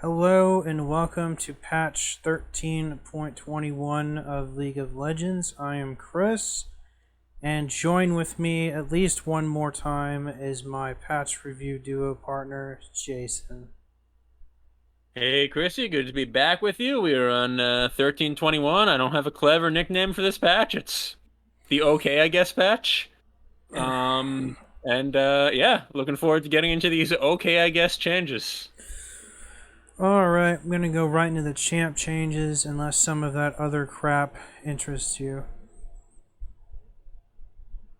Hello and welcome to patch 13.21 of League of Legends. I am Chris, and join with me at least one more time is my patch review duo partner, Jason. Hey, Chrissy, good to be back with you. We are on 1321. I don't have a clever nickname for this patch. It's the okay, I guess, patch. Yeah, looking forward to getting into these okay, I guess, changes. Alright, I'm gonna go right into the champ changes unless some of that other crap interests you.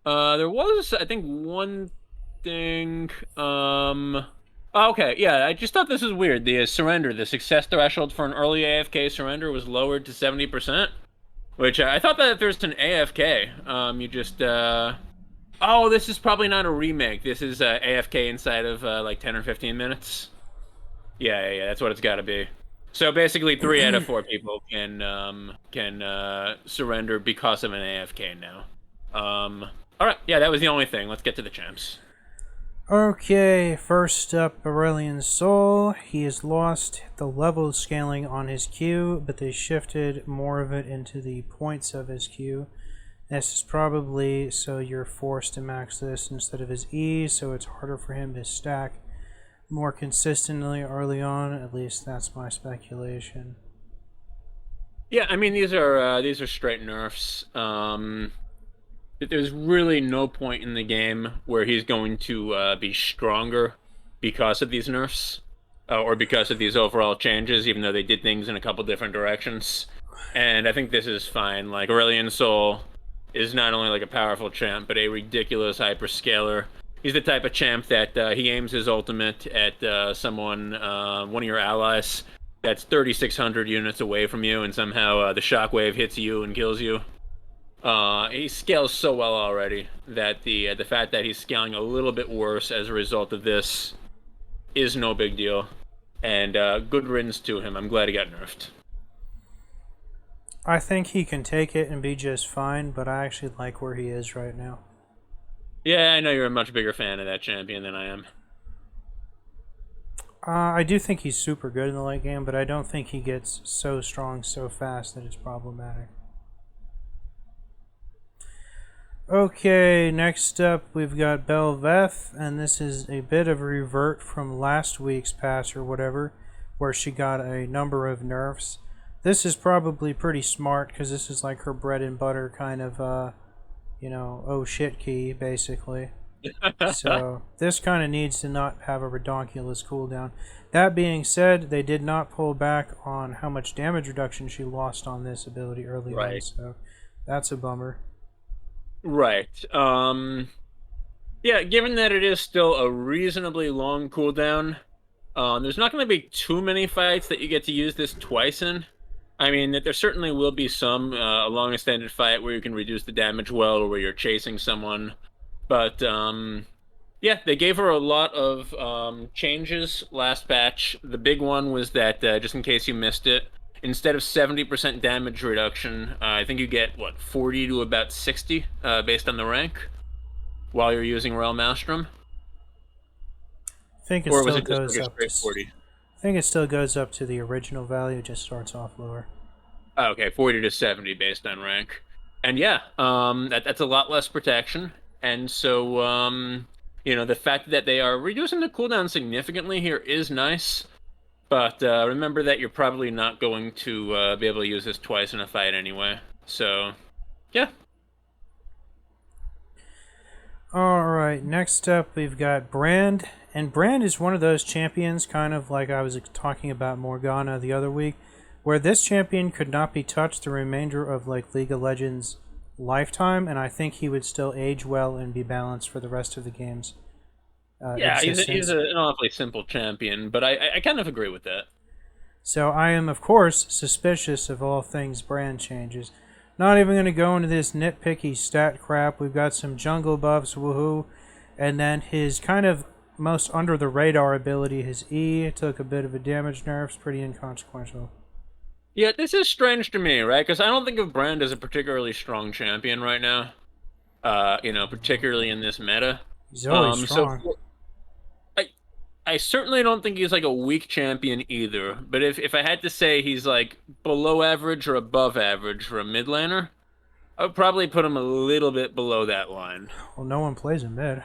There was, I think, one thing. Okay, yeah, I just thought this was weird. The surrender, the success threshold for an early AFK surrender was lowered to 70%, which I thought that if there's an AFK, you just, oh, this is probably not a remake. This is AFK inside of like 10 or 15 minutes. Yeah, that's what it's got to be. So basically, 3 out of 4 people can surrender because of an AFK now. All right, yeah, that was the only thing. Let's get to the champs. Okay, first up, Aurelion Sol. He has lost the level scaling on his Q, but they shifted more of it into the points of his Q. This is probably so you're forced to max this instead of his E, so it's harder for him to stack more consistently early on. At least that's my speculation. Yeah, I mean these are straight nerfs. There's really no point in the game where he's going to be stronger because of these nerfs or because of these overall changes, even though they did things in a couple different directions. And I think this is fine. Like Aurelion Sol is not only like a powerful champ, but a ridiculous hyperscaler. He's the type of champ that he aims his ultimate at one of your allies that's 3,600 units away from you, and somehow the shockwave hits you and kills you. He scales so well already that the fact that he's scaling a little bit worse as a result of this is no big deal. And good riddance to him. I'm glad he got nerfed. I think he can take it and be just fine, but I actually like where he is right now. Yeah, I know you're a much bigger fan of that champion than I am. I do think he's super good in the late game, but I don't think he gets so strong so fast that it's problematic. Okay, next up we've got Bel'Veth, and this is a bit of a revert from last week's patch or whatever, where she got a number of nerfs. This is probably pretty smart because this is like her bread and butter kind of, oh shit key, basically. So this kind of needs to not have a redonkulous cooldown. That being said, they did not pull back on how much damage reduction she lost on this ability early on, Right. so that's a bummer. Right. Yeah, given that it is still a reasonably long cooldown, there's not going to be too many fights that you get to use this twice in. I mean, that there certainly will be some along a standard fight where you can reduce the damage well, or where you're chasing someone. But yeah, they gave her a lot of changes last patch. The big one was that, just in case you missed it, instead of 70% damage reduction, I think you get, what, 40 to about 60 based on the rank while you're using Royal Maelstrom? I think it Or was still it just goes like a up to. straight 40? I think it still goes up to the original value. It just starts off lower. Oh, okay, 40 to 70 based on rank. And yeah, that's a lot less protection. And so, the fact that they are reducing the cooldown significantly here is nice. But remember that you're probably not going to be able to use this twice in a fight anyway. So, yeah. Alright, next up we've got Brand. And Brand is one of those champions, kind of like I was talking about Morgana the other week, where this champion could not be touched the remainder of like League of Legends lifetime, and I think he would still age well and be balanced for the rest of the game's Yeah, he's existence. an awfully simple champion, but I kind of agree with that. So I am, of course, suspicious of all things brand changes. Not even going to go into this nitpicky stat crap. We've got some jungle buffs, woohoo. And then his kind of most under the radar ability, his E, took a bit of a damage nerf. It's pretty inconsequential. Yeah, this is strange to me, right? Because I don't think of Brand as a particularly strong champion right now. Particularly in this meta. He's always So strong. I I certainly don't think he's like a weak champion either. But if I had to say he's like below average or above average for a mid laner, I would probably put him a little bit below that line. Well, no one plays in mid.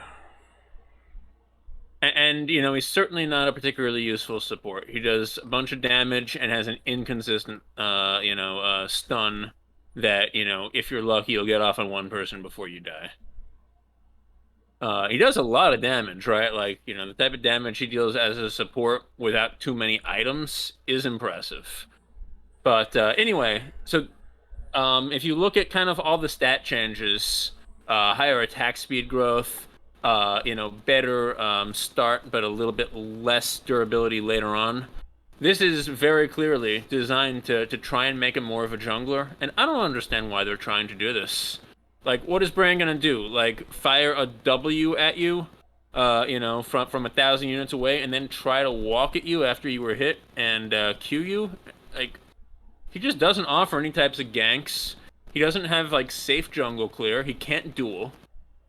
And he's certainly not a particularly useful support. He does a bunch of damage and has an inconsistent, stun that, if you're lucky, you'll get off on one person before you die. He does a lot of damage, right? Like, the type of damage he deals as a support without too many items is impressive. But anyway, so if you look at kind of all the stat changes, higher attack speed growth, better start, but a little bit less durability later on. This is very clearly designed to try and make him more of a jungler, and I don't understand why they're trying to do this. Like, what is Bran gonna do? Like, fire a W at you, from 1,000 units away, and then try to walk at you after you were hit and Q you? Like, he just doesn't offer any types of ganks. He doesn't have, like, safe jungle clear. He can't duel.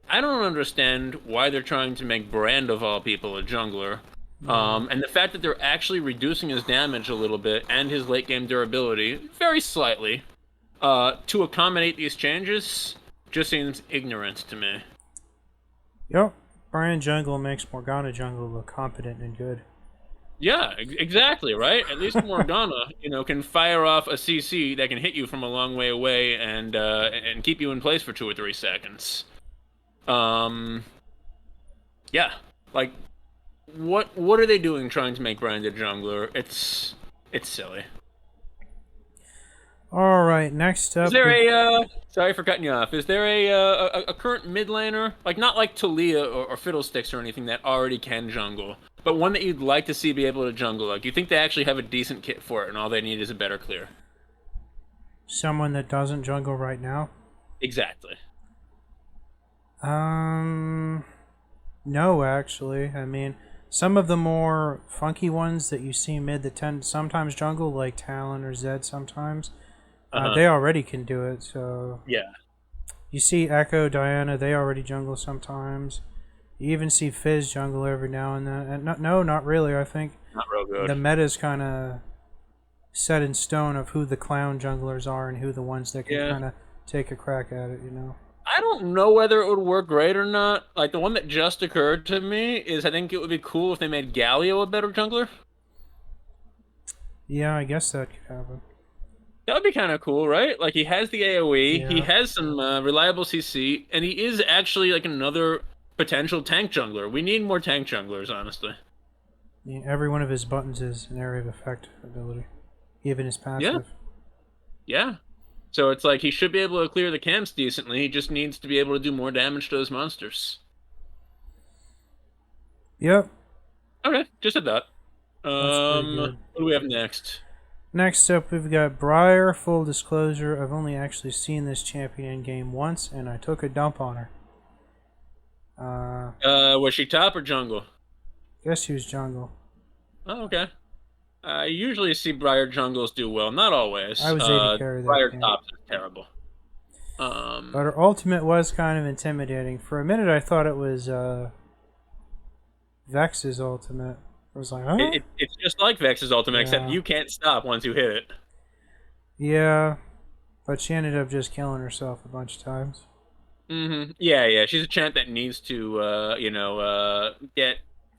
I don't understand why they're trying to make Brand, of all people, a jungler. And the fact that they're actually reducing his damage a little bit and his late game durability, very slightly, to accommodate these changes, just seems ignorant to me. Yep. Brian Jungle makes Morgana Jungle look competent and good. Yeah, exactly, right? At least Morgana, can fire off a CC that can hit you from a long way away and keep you in place for 2 or 3 seconds. Yeah, like, what are they doing trying to make Brian a jungler? It's silly. All right, next up. Is there sorry for cutting you off. Is there a current mid laner, like not like Talia or Fiddlesticks or anything that already can jungle, but one that you'd like to see be able to jungle? Like, you think they actually have a decent kit for it, and all they need is a better clear? Someone that doesn't jungle right now? Exactly. No, actually. I mean, some of the more funky ones that you see mid that tend to sometimes jungle, like Talon or Zed sometimes, they already can do it, so... Yeah. You see Echo, Diana, they already jungle sometimes. You even see Fizz jungle every now and then. And no, not really, I think. Not real good. The meta's kind of set in stone of who the clown junglers are and who the ones that can kind of take a crack at it, I don't know whether it would work great or not. Like, the one that just occurred to me is I think it would be cool if they made Galio a better jungler. Yeah, I guess that could happen. That would be kind of cool, right? Like, he has the AoE, Yeah. he has some reliable CC, and he is actually like another potential tank jungler. We need more tank junglers, honestly. Yeah, every one of his buttons is an area of effect ability. Even his passive. Yeah. So it's like he should be able to clear the camps decently. He just needs to be able to do more damage to those monsters. Yep. Okay, just a thought. That's pretty good. What do we have next? Next up, we've got Briar. Full disclosure, I've only actually seen this champion in game once, and I took a dump on her. Was she top or jungle? Guess she was jungle. Oh, okay. I usually see Briar jungles do well, not always. I was AD carry that Briar game. tops is terrible. But her ultimate was kind of intimidating. For a minute, I thought it was Vex's ultimate. I was like, huh? It's just like Vex's ultimate, except Yeah. you can't stop once you hit it. Yeah, but she ended up just killing herself a bunch of times. Yeah. She's a champ that needs to,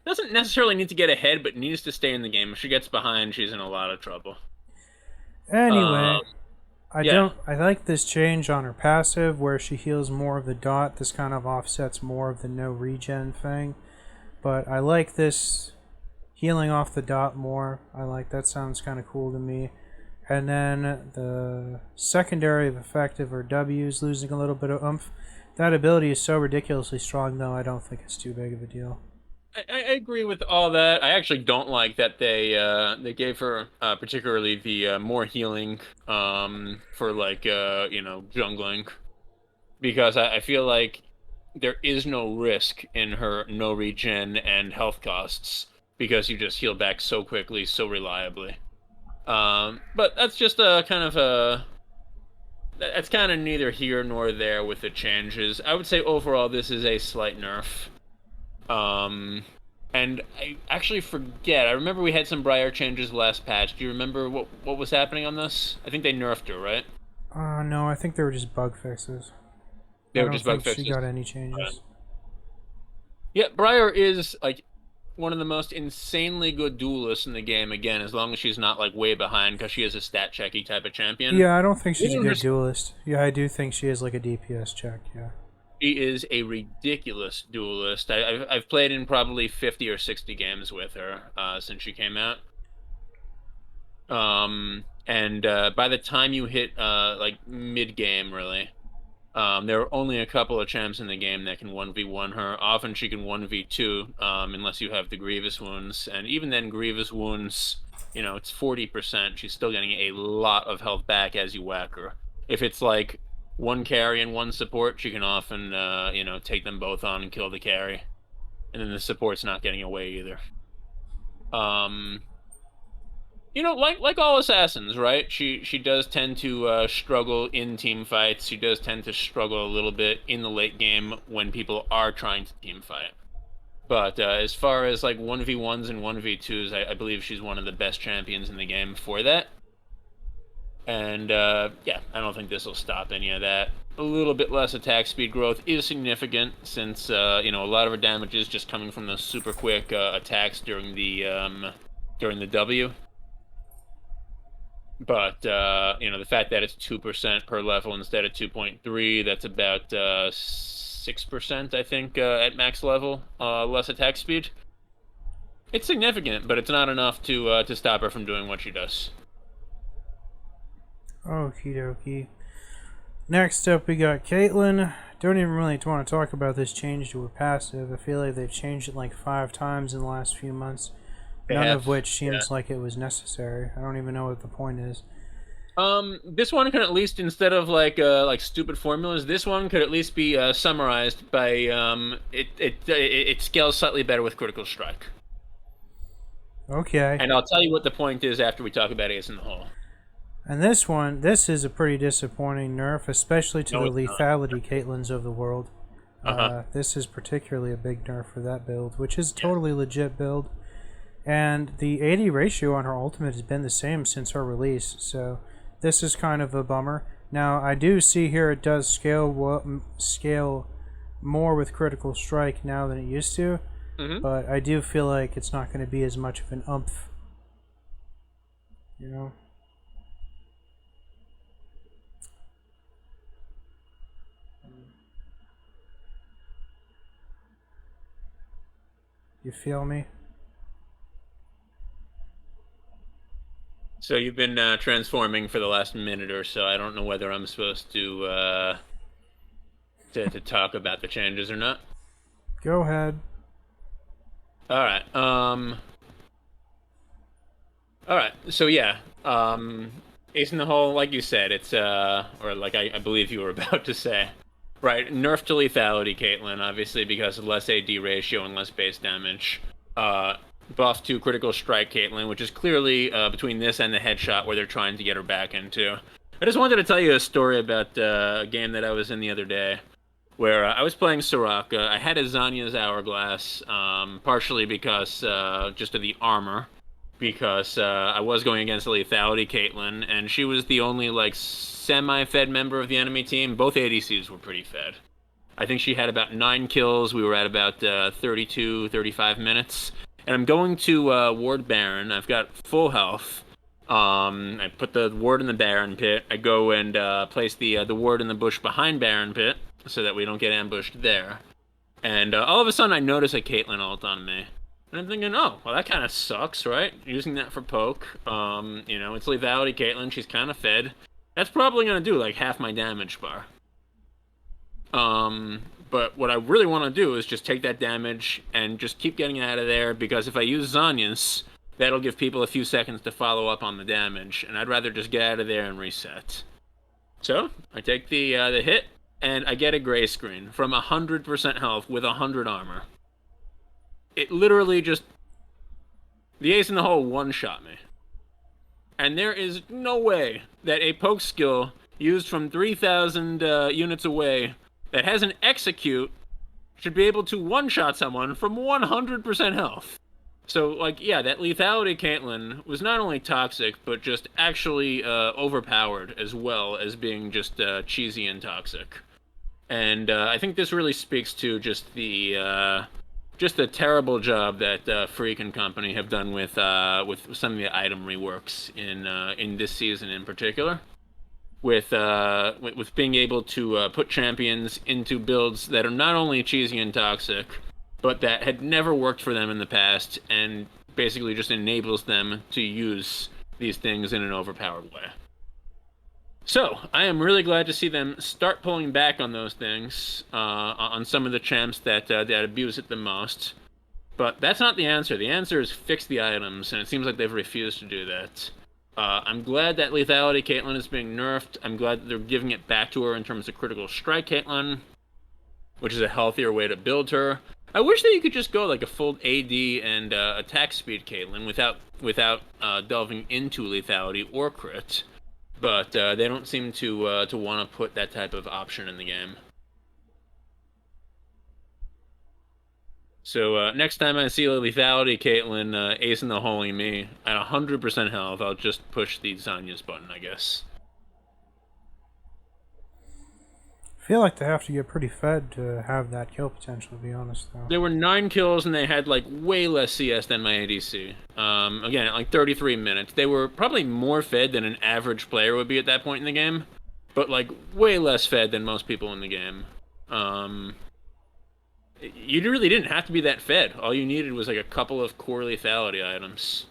doesn't necessarily need to get ahead, but needs to stay in the game. If she gets behind, she's in a lot of trouble. Anyway, yeah. I like this change on her passive where she heals more of the dot. This kind of offsets more of the no regen thing. But I like this healing off the dot more. I like that, sounds kind of cool to me. And then the secondary of effective or W's losing a little bit of oomph. That ability is so ridiculously strong, though, I don't think it's too big of a deal. I agree with all that. I actually don't like that they gave her particularly the more healing for like jungling, because I feel like there is no risk in her no regen and health costs because you just heal back so quickly, so reliably. But that's just that's kind of neither here nor there with the changes. I would say overall this is a slight nerf. And I actually forget. I remember we had some Briar changes last patch. Do you remember what was happening on this? I think they nerfed her, right? No, I think they were just bug fixes. They I were don't just bug think she fixes. got any changes. Yeah, Briar is like one of the most insanely good duelists in the game. Again, as long as she's not like way behind, because she is a stat checky type of champion. Yeah, I don't think she's a Even her good duelist. Yeah, I do think she is like a DPS check, yeah. She is a ridiculous duelist. I've played in probably 50 or 60 games with her since she came out. And by the time you hit like mid game, really, there are only a couple of champs in the game that can 1v1 her. Often she can 1v2 unless you have the Grievous wounds, and even then, Grievous wounds, it's 40%. She's still getting a lot of health back as you whack her. If it's like one carry and one support, she can often take them both on and kill the carry, and then the support's not getting away either. Like all assassins, right? She does tend to struggle in team fights. She does tend to struggle a little bit in the late game when people are trying to team fight. But as far as like 1v1s and 1v2s, I believe she's one of the best champions in the game for that. And yeah, I don't think this will stop any of that. A little bit less attack speed growth is significant since a lot of her damage is just coming from the super quick attacks during the W. But the fact that it's 2% per level instead of 2.3, that's about 6%, I think, at max level, less attack speed. It's significant, but it's not enough to stop her from doing what she does. Okie dokie. Next up, we got Caitlyn. Don't even really want to talk about this change to her passive. I feel like they've changed it like 5 times in the last few months. None of which seems like it was necessary. I don't even know what the point is. This one can at least, instead of like stupid formulas, this one could at least be summarized by it scales slightly better with critical strike. Okay. And I'll tell you what the point is after we talk about Ace in the Hole. And this is a pretty disappointing nerf, especially to the lethality Caitlyn's of the world. This is particularly a big nerf for that build, which is a totally legit build. And the AD ratio on her ultimate has been the same since her release, so this is kind of a bummer. Now, I do see here it does scale more with critical strike now than it used to, but I do feel like it's not going to be as much of an umph. You feel me? So you've been transforming for the last minute or so. I don't know whether I'm supposed to talk about the changes or not. Go ahead. All right. All right. So yeah. Ace in the Hole, like you said, it's or like I believe you were about to say, right? Nerf to lethality, Caitlyn, obviously because of less AD ratio and less base damage. Buff to critical strike Caitlyn, which is clearly between this and the headshot where they're trying to get her back into. I just wanted to tell you a story about a game that I was in the other day where I was playing Soraka. I had a Zanya's Hourglass, partially because just of the armor, because I was going against the lethality Caitlyn, and she was the only like semi-fed member of the enemy team. Both ADCs were pretty fed. I think she had about 9 kills. We were at about 32, 35 minutes. And I'm going to ward Baron. I've got full health. I put the ward in the Baron pit. I go and place the ward in the bush behind Baron pit so that we don't get ambushed there. And all of a sudden I notice a Caitlyn ult on me. And I'm thinking, oh, well that kind of sucks, right? Using that for poke. It's lethality Caitlyn. She's kind of fed. That's probably going to do like half my damage bar. But what I really want to do is just take that damage and just keep getting out of there, because if I use Zhonya's, that'll give people a few seconds to follow up on the damage, and I'd rather just get out of there and reset. So, I take the hit, and I get a gray screen from 100% health with 100 armor. It literally just... The Ace in the Hole one-shot me. And there is no way that a poke skill used from 3,000 units away that has an execute should be able to one-shot someone from 100% health. So, like, yeah, that lethality Caitlyn was not only toxic, but just actually overpowered as well as being just cheesy and toxic. And I think this really speaks to just the terrible job that Freak and company have done with some of the item reworks in this season in particular. With being able to put champions into builds that are not only cheesy and toxic, but that had never worked for them in the past, and basically just enables them to use these things in an overpowered way. So, I am really glad to see them start pulling back on those things, on some of the champs that abuse it the most. But that's not the answer. The answer is fix the items, and it seems like they've refused to do that. I'm glad that lethality Caitlyn is being nerfed. I'm glad that they're giving it back to her in terms of critical strike Caitlyn, which is a healthier way to build her. I wish that you could just go like a full AD and attack speed Caitlyn without delving into lethality or crit, but they don't seem to want to put that type of option in the game. So next time I see a lethality Caitlyn acing the holy me at 100% health, I'll just push the Zhonya's button, I guess. I feel like they have to get pretty fed to have that kill potential, to be honest, though. There were 9 kills and they had like way less CS than my ADC. Again, at like 33 minutes. They were probably more fed than an average player would be at that point in the game, but like way less fed than most people in the game. You really didn't have to be that fed. All you needed was like a couple of core lethality items.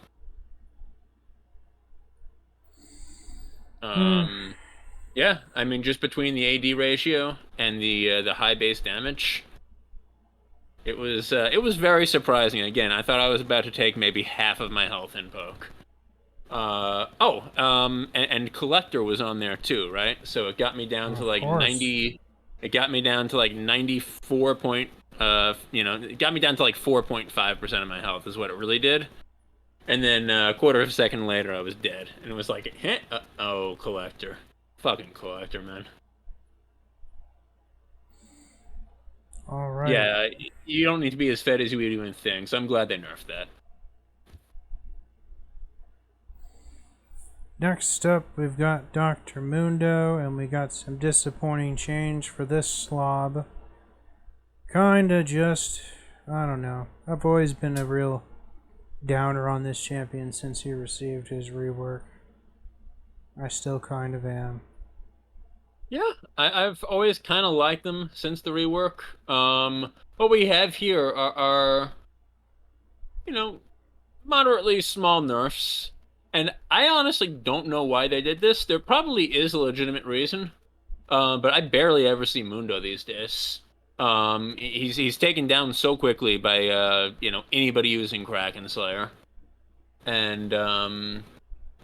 Yeah, I mean, just between the AD ratio and the high base damage, it was very surprising. Again, I thought I was about to take maybe half of my health in poke. And Collector was on there too, right? So it got me down to like 90. It got me down to like 94 point. It got me down to like 4.5% of my health is what it really did. And then a quarter of a second later, I was dead, and it was like, oh, Collector. Fucking Collector, man. All right. Yeah, you don't need to be as fed as you would even think, so I'm glad they nerfed that. Next up, we've got Dr. Mundo, and we got some disappointing change for this slob. Kinda just, I don't know. I've always been a real downer on this champion since he received his rework. I still kind of am. Yeah, I've always kind of liked them since the rework. What we have here are moderately small nerfs. And I honestly don't know why they did this. There probably is a legitimate reason. But I barely ever see Mundo these days. He's taken down so quickly by anybody using Kraken Slayer. And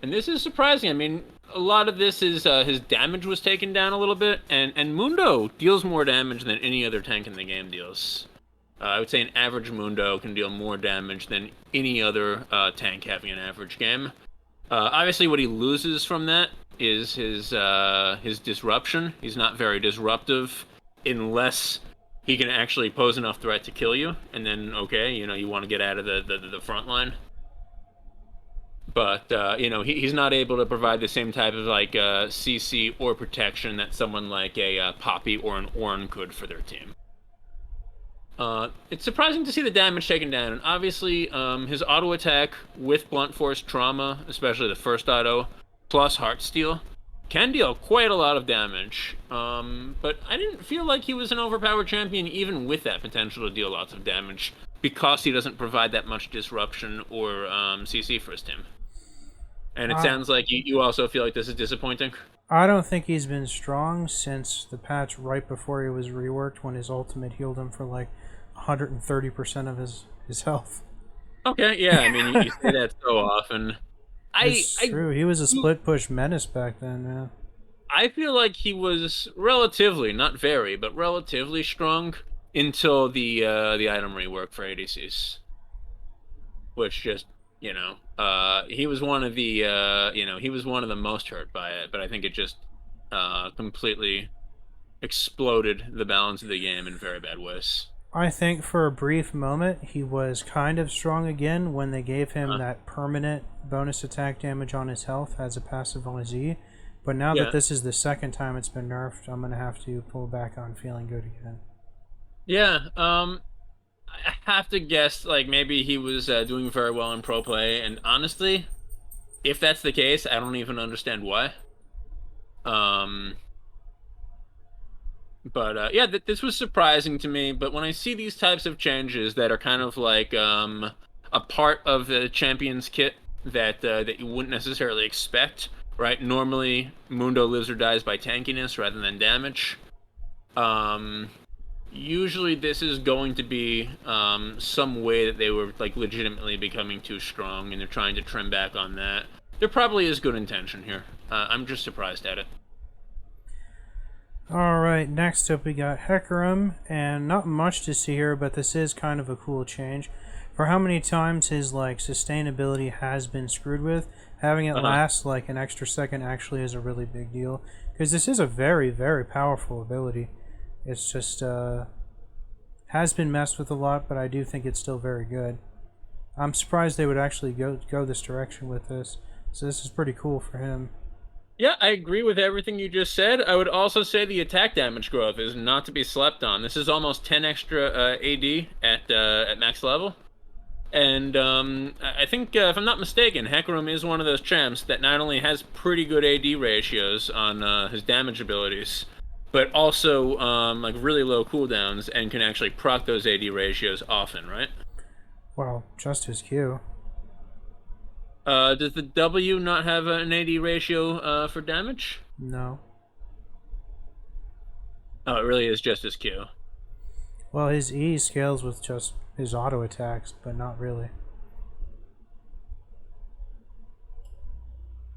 this is surprising. I mean, a lot of this is his damage was taken down a little bit, and Mundo deals more damage than any other tank in the game deals. I would say an average Mundo can deal more damage than any other tank having an average game. Obviously, what he loses from that is his disruption. He's not very disruptive unless he can actually pose enough threat to kill you, and then okay, you want to get out of the front line. But he's not able to provide the same type of like CC or protection that someone like a Poppy or an Ornn could for their team. It's surprising to see the damage taken down, and obviously his auto attack with blunt force trauma, especially the first auto, plus Heartsteel, can deal quite a lot of damage. But I didn't feel like he was an overpowered champion even with that potential to deal lots of damage, because he doesn't provide that much disruption or CC for his team. And it sounds like you also feel like this is disappointing. I don't think he's been strong since the patch right before he was reworked, when his ultimate healed him for like 130% of his health. Okay, yeah, I mean, you say that so often. It's true. He was a split push menace back then, man. I feel like he was relatively, not very, but relatively strong until the item rework for ADCs, which just he was one of the most hurt by it, but I think it just completely exploded the balance of the game in very bad ways. I think for a brief moment he was kind of strong again when they gave him Uh, that permanent bonus attack damage on his health as a passive on his E. But now that yeah, this is the second time it's been nerfed, I'm gonna have to pull back on feeling good again. yeah. I have to guess like maybe he was doing very well in pro play, and honestly, if that's the case, I don't even understand why. Um, but yeah, this was surprising to me. But when I see these types of changes that are kind of like a part of the champion's kit that you wouldn't necessarily expect, right? Normally, Mundo lives or dies by tankiness rather than damage. Um, Usually, this is going to be some way that they were like legitimately becoming too strong, and they're trying to trim back on that. There probably is good intention here. I'm just surprised at it. Alright, next up we got Hecarim, and not much to see here, but this is kind of a cool change. For how many times his like sustainability has been screwed with, having it Uh-huh. last like an extra second actually is a really big deal. Because this is a very, very powerful ability. It's just has been messed with a lot, but I do think it's still very good. I'm surprised they would actually go this direction with this. So this is pretty cool for him. Yeah, I agree with everything you just said. I would also say the attack damage growth is not to be slept on. This is almost 10 extra AD at max level. And I think, if I'm not mistaken, Hecarim is one of those champs that not only has pretty good AD ratios on his damage abilities, but also like really low cooldowns and can actually proc those AD ratios often, right? Well, just his Q. Does the W not have an AD ratio for damage? No. Oh, it really is just his Q. Well, his E scales with just his auto attacks, but not really.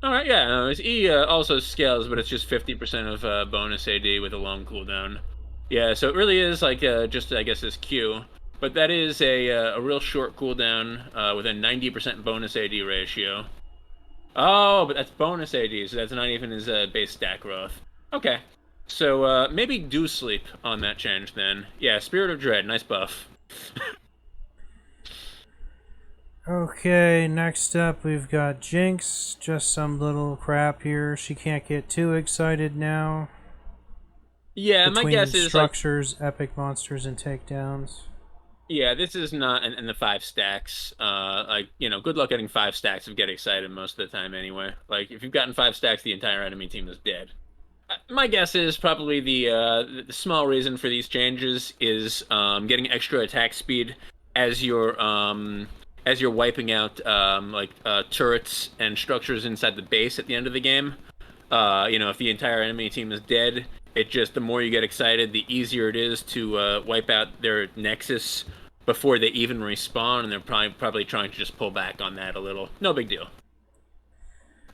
All right, yeah, no, his E also scales, but it's just 50% of bonus AD with a long cooldown. Yeah, so it really is like just I guess his Q, but that is a real short cooldown with a 90% bonus AD ratio. Oh, but that's bonus AD, so that's not even his base stat growth. Okay, so maybe do sleep on that change then. Yeah, Spirit of Dread, nice buff. Okay, next up we've got Jinx. Just some little crap here. She can't get too excited now. Yeah, my Between guess is like structures, epic monsters, and takedowns. yeah, this is not in the five stacks. Like, good luck getting five stacks of Get Excited most of the time anyway. Like, if you've gotten five stacks, the entire enemy team is dead. My guess is probably the small reason for these changes is getting extra attack speed as you're wiping out like turrets and structures inside the base at the end of the game. If the entire enemy team is dead, it just the more you get excited, the easier it is to wipe out their nexus before they even respawn, and they're probably trying to just pull back on that a little. No big deal.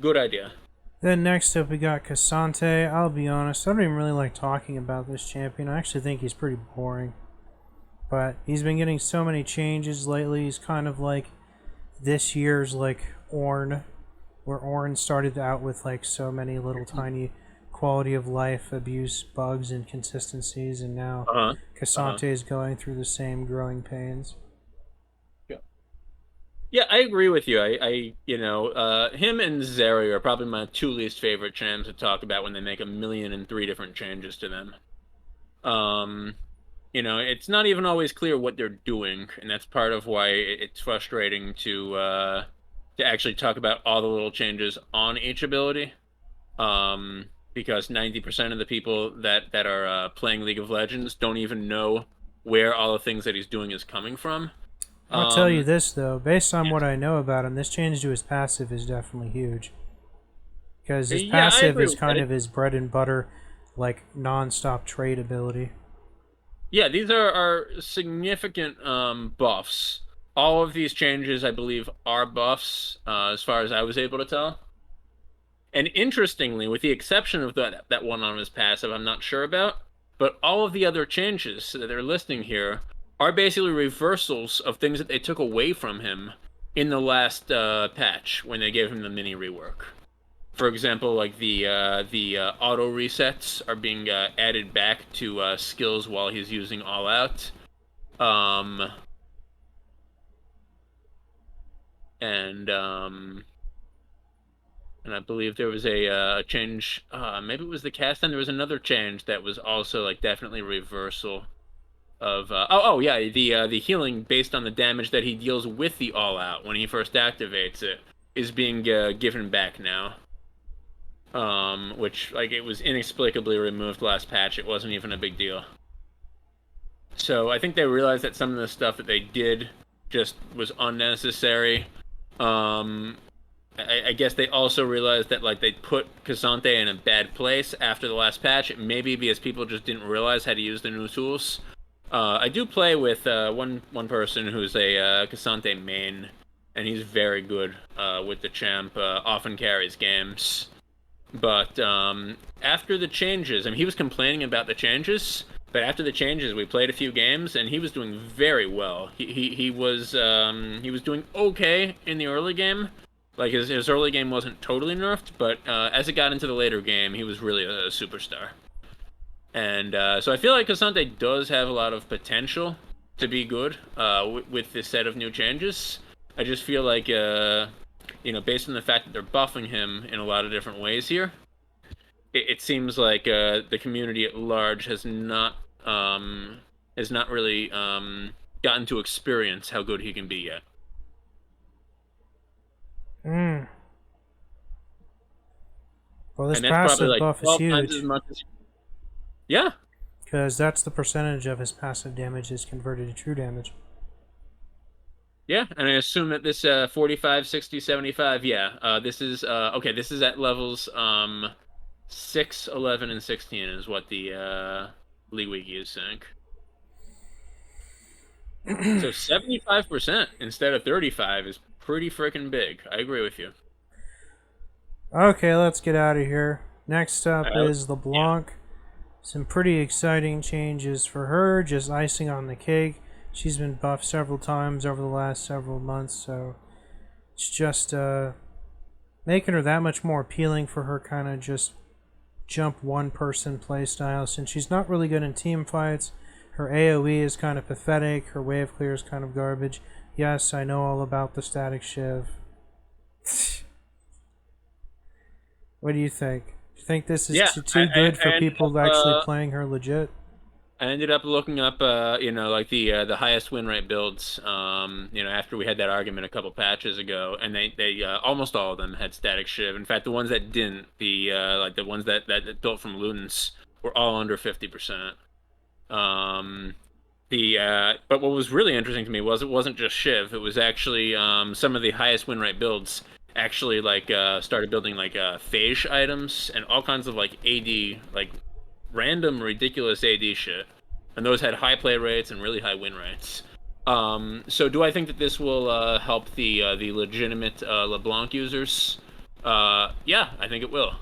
Good idea. Then next up we got Cassante. I'll be honest, I don't even really like talking about this champion. I actually think he's pretty boring. But he's been getting so many changes lately. He's kind of like this year's like Ornn, where Ornn started out with like so many little tiny quality of life abuse bugs and consistencies, and now Uh-huh. Uh-huh. Cassante is going through the same growing pains. Yeah. Yeah, I agree with you. Him and Zeri are probably my two least favorite champs to talk about when they make 1,000,003 different changes to them. Um, it's not even always clear what they're doing, and that's part of why it's frustrating to actually talk about all the little changes on each ability. Because 90% of the people that are playing League of Legends don't even know where all the things that he's doing is coming from. I'll tell you Um, this though, based on what I know about him, this change to his passive is definitely huge. Because his yeah, I passive agree is with kind that. of his bread and butter, like non-stop trade ability. Yeah, these are significant buffs. All of these changes, I believe, are buffs, as far as I was able to tell. And interestingly, with the exception of that one on his passive, I'm not sure about, but all of the other changes that they're listing here are basically reversals of things that they took away from him in the last patch when they gave him the mini rework. For example, like the auto resets are being added back to skills while he's using all out. Um, and um, and I believe there was a change. Maybe it was the cast. And there was another change that was also like definitely reversal of. Yeah, the healing based on the damage that he deals with the All Out when he first activates it is being given back now. Which like it was inexplicably removed last patch. It wasn't even a big deal. So I think they realized that some of the stuff that they did just was unnecessary. Um, I guess they also realized that like they put K'Sante in a bad place after the last patch. Maybe because people just didn't realize how to use the new tools. I do play with one person who's a K'Sante main, and he's very good with the champ. Often carries games. But after the changes, I mean, he was complaining about the changes. But after the changes, we played a few games, and he was doing very well. He was doing okay in the early game. Like his early game wasn't totally nerfed, but as it got into the later game, he was really a superstar. And so I feel like K'Sante does have a lot of potential to be good with this set of new changes. I just feel like based on the fact that they're buffing him in a lot of different ways here, it seems like the community at large has not really gotten to experience how good he can be yet. Mm. Well, this And that's probably passive like buff is 12 times as huge much as. Yeah, because that's the percentage of his passive damage is converted to true damage. yeah, and I assume that this 45, 60, 75, this is okay, this is at levels 6, 11, and 16 is what the League Wiki is saying. So 75% instead of 35 is pretty freaking big. I agree with you. Okay, let's get out of here. Next up Uh, is yeah. LeBlanc. Some pretty exciting changes for her, just icing on the cake. She's been buffed several times over the last several months, so it's just making her that much more appealing for her kind of just jump one person playstyle. Since she's not really good in team fights, her AoE is kind of pathetic, her wave clear is kind of garbage. Yes, I know all about the static shiv. What do you think? Do you think this is Yeah, too good I for ended people actually playing her legit? I ended up looking up, like the highest win rate builds, after we had that argument a couple patches ago, and they almost all of them had static shiv. In fact, the ones that didn't, the ones that built from Ludens, were all under 50%. But what was really interesting to me was it wasn't just shiv. It was actually some of the highest win rate builds actually like started building like phage items and all kinds of like AD like random ridiculous AD shit, and those had high play rates and really high win rates. So do I think that this will help the legitimate LeBlanc users? Yeah, I think it will.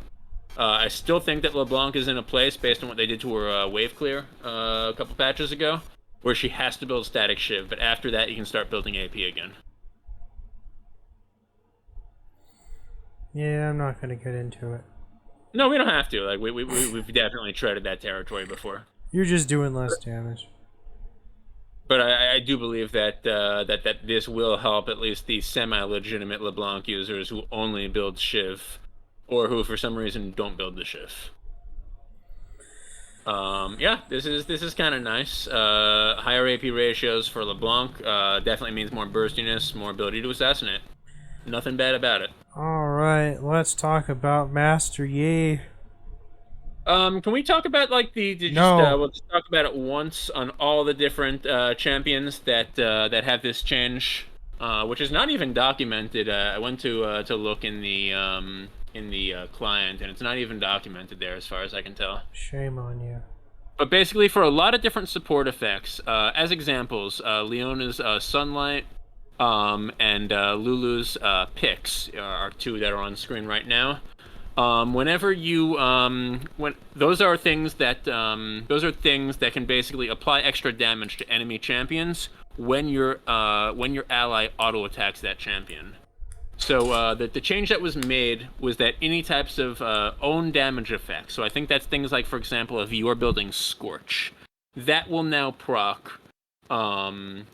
I still think that LeBlanc is in a place based on what they did to her wave clear a couple patches ago, where she has to build static shiv, but after that you can start building AP again. Yeah, I'm not going to get into it. No, we don't have to. Like we've definitely treaded that territory before. You're just doing less damage. But I do believe that this will help at least the semi-legitimate LeBlanc users who only build Shiv, or who for some reason don't build the Shiv. Yeah, this is kind of nice. Higher AP ratios for LeBlanc definitely means more burstiness, more ability to assassinate. Nothing bad about it. All right, let's talk about Master Yi. Can we talk about like No. we'll just talk about it once on all the different champions that have this change, which is not even documented. I went to look in the client, and it's not even documented there as far as I can tell. Shame on you. But basically, for a lot of different support effects, as examples, Leona's Sunlight, and Lulu's Picks are two that are on screen right now. Whenever you when those are things that can basically apply extra damage to enemy champions when your ally auto attacks that champion. So the change that was made was that any types of own damage effects. So I think that's things like, for example, if you're building Scorch, that will now proc on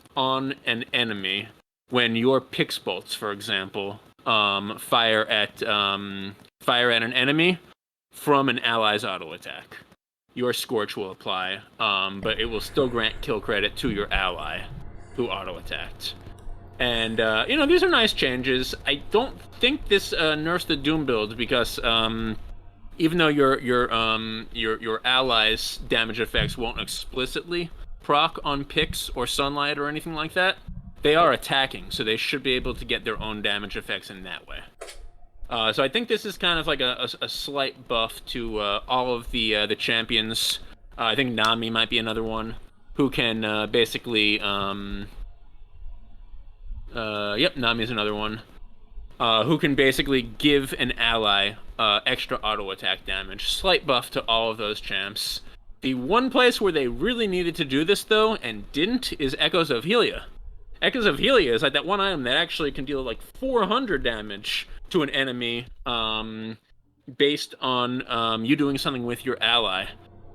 an enemy when your Pix bolts, for example, fire at an enemy from an ally's auto attack. Your Scorch will apply, but it will still grant kill credit to your ally who auto attacked. And these are nice changes. I don't think this nerfs the Doom build because even though your allies' damage effects won't explicitly proc on Pix or Sunlight or anything like that, they are attacking, so they should be able to get their own damage effects in that way. So I think this is kind of like a slight buff to all of the champions. I think Nami might be another one who can basically. Yep, Nami is another one who can basically give an ally extra auto attack damage. Slight buff to all of those champs. The one place where they really needed to do this though and didn't is Echoes of Helia. Echoes of Helia is like that one item that actually can deal like 400 damage to an enemy based on you doing something with your ally.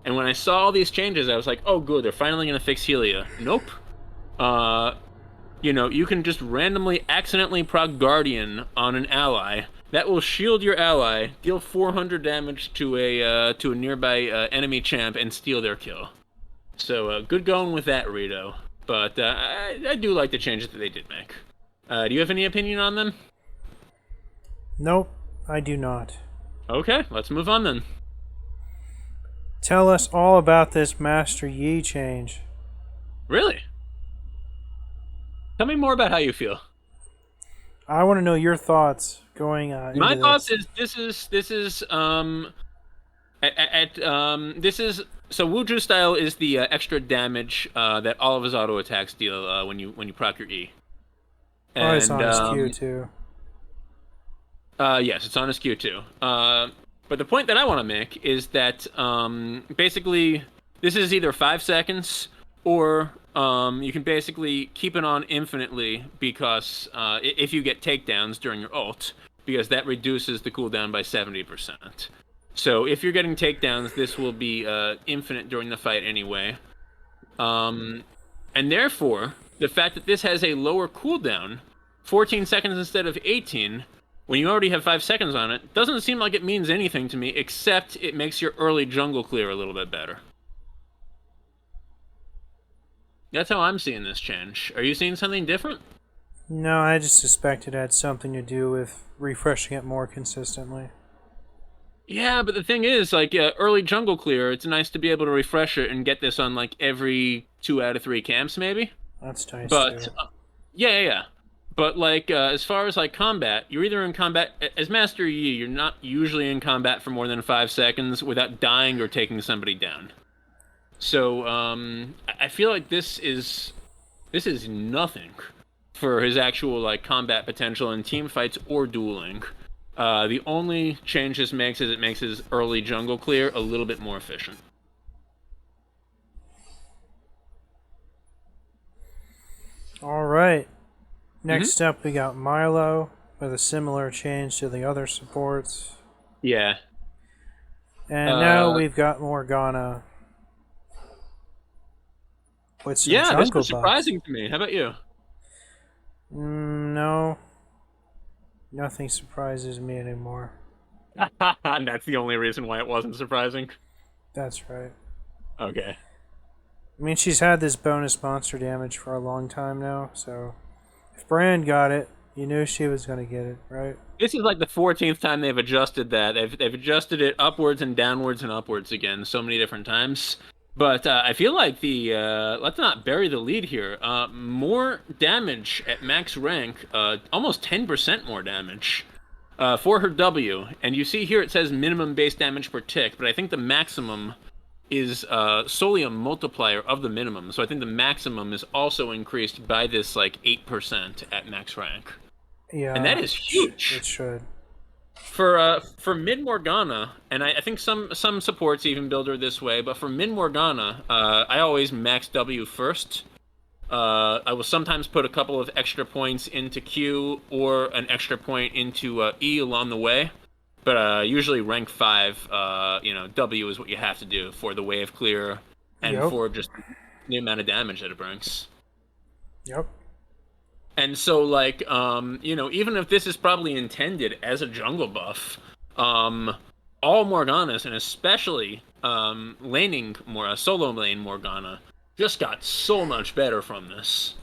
And when I saw all these changes, I was like, oh good, they're finally going to fix Helia. Nope. You can just randomly accidentally proc Guardian on an ally. That will shield your ally, deal 400 damage to a nearby enemy champ, and steal their kill. So good going with that, Rito. But I do like the changes that they did make. Do you have any opinion on them? Nope, I do not. Okay, let's move on then. Tell us all about this Master Yi change. Really? Tell me more about how you feel. I want to know your thoughts going into My this. thoughts is this is so Wuju style is the extra damage that all of his auto attacks deal when you proc your E. And, it's on his Q too. Yes, it's on his Q too. But the point that I want to make is that basically this is either 5 seconds or you can basically keep it on infinitely because if you get takedowns during your ult, because that reduces the cooldown by 70%. So if you're getting takedowns, this will be infinite during the fight anyway. And therefore, the fact that this has a lower cooldown, 14 seconds instead of 18, when you already have 5 seconds on it, doesn't seem like it means anything to me, except it makes your early jungle clear a little bit better. That's how I'm seeing this change. Are you seeing something different? No, I just suspect it had something to do with refreshing it more consistently. Yeah, but the thing is, like, early jungle clear, it's nice to be able to refresh it and get this on, like, every 2 out of 3 camps, maybe? That's nice, But, too. yeah. But, like, as far as, like, combat, you're either in combat... As Master Yi, you're not usually in combat for more than 5 seconds without dying or taking somebody down. So, I feel like this is nothing for his actual, like, combat potential in team fights or dueling. The only change this makes is it makes his early jungle clear a little bit more efficient. Alright. Next up, we got Milo with a similar change to the other supports. Yeah. And now we've got Morgana. With some yeah, this was jungle surprising to me. How about you? No. Nothing surprises me anymore. And that's the only reason why it wasn't surprising? That's right. Okay. I mean, she's had this bonus monster damage for a long time now, so... If Brand got it, you knew she was going to get it, right? This is like the 14th time they've adjusted that. They've adjusted it upwards and downwards and upwards again so many different times. But I feel like let's not bury the lead here. More damage at max rank, almost 10% more damage for her W. And you see here it says minimum base damage per tick, but I think the maximum is solely a multiplier of the minimum. So I think the maximum is also increased by this like 8% at max rank. Yeah. And that is huge. It should. For Mid Morgana, and I think some supports even build her this way, but for Mid Morgana, I always max W first. I will sometimes put a couple of extra points into Q or an extra point into E along the way, but usually rank 5, W is what you have to do for the wave clear and for just the amount of damage that it brings. Yep. And so, like, even if this is probably intended as a jungle buff, um, all Morganas, and especially laning more solo lane Morgana, just got so much better from this.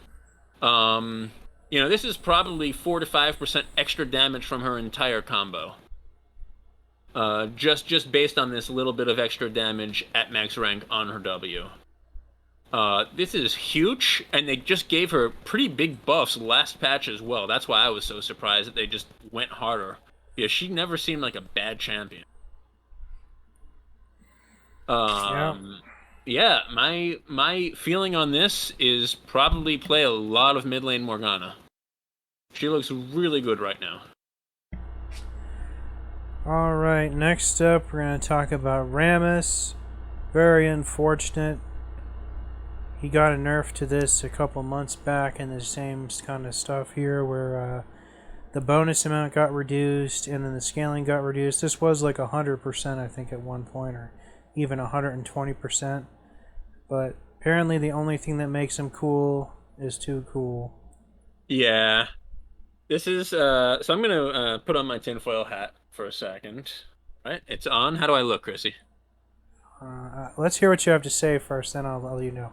Um, this is probably 4 to 5% extra damage from her entire combo. Just based on this little bit of extra damage at max rank on her W. This is huge, and they just gave her pretty big buffs last patch as well. That's why I was so surprised that they just went harder. Yeah, she never seemed like a bad champion. Yeah. Yeah, my feeling on this is probably play a lot of mid lane Morgana. She looks really good right now. Alright, next up we're going to talk about Rammus. Very unfortunate. He got a nerf to this a couple months back, and the same kind of stuff here where the bonus amount got reduced and then the scaling got reduced. This was like 100%, I think, at one point, or even 120%. But apparently the only thing that makes him cool is too cool. Yeah. This is so I'm gonna put on my tinfoil hat for a second. Right? It's on. How do I look, Chrissy? Let's hear what you have to say first, then I'll let you know.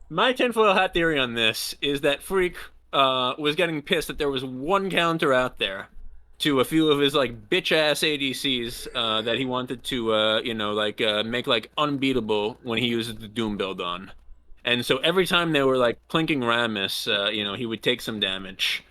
My tinfoil hat theory on this is that Freak was getting pissed that there was one counter out there to a few of his like bitch ass ADCs that he wanted to make like unbeatable when he uses the Doom build on. And so every time they were like plinking Rammus, he would take some damage,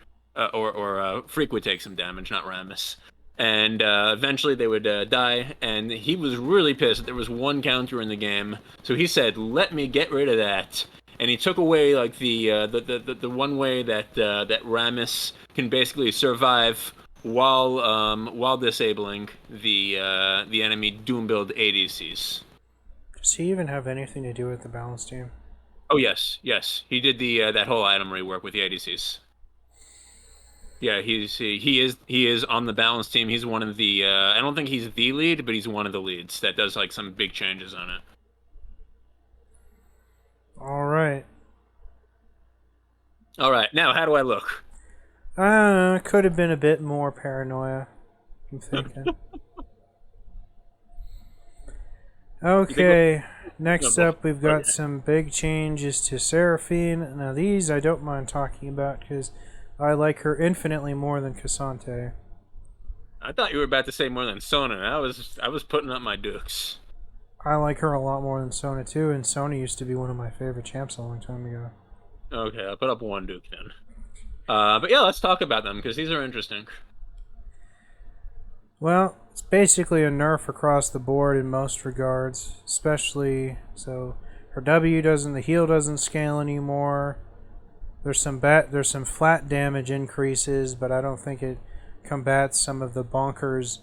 or Freak would take some damage, not Rammus. And eventually they would die, and he was really pissed that there was one counter in the game. So he said, "Let me get rid of that." And he took away like the one way that that Rammus can basically survive while disabling the enemy Doom build ADCs. Does he even have anything to do with the balance team? Oh yes, he did the that whole item rework with the ADCs. Yeah, he is on the balance team. He's one of the I don't think he's the lead, but he's one of the leads that does like some big changes on it. All right. All right, now how do I look? Could have been a bit more paranoia, I'm thinking. Okay, next up we've got some big changes to Seraphine. Now these I don't mind talking about because I like her infinitely more than Cassante. I thought you were about to say more than Sona. I was putting up my dukes. I like her a lot more than Sona too, and Sona used to be one of my favorite champs a long time ago. Okay, I'll put up one duke then. But yeah, let's talk about them because these are interesting. Well, it's basically a nerf across the board in most regards, especially so her W doesn't, the heal doesn't scale anymore. There's some flat damage increases, but I don't think it combats some of the bonkers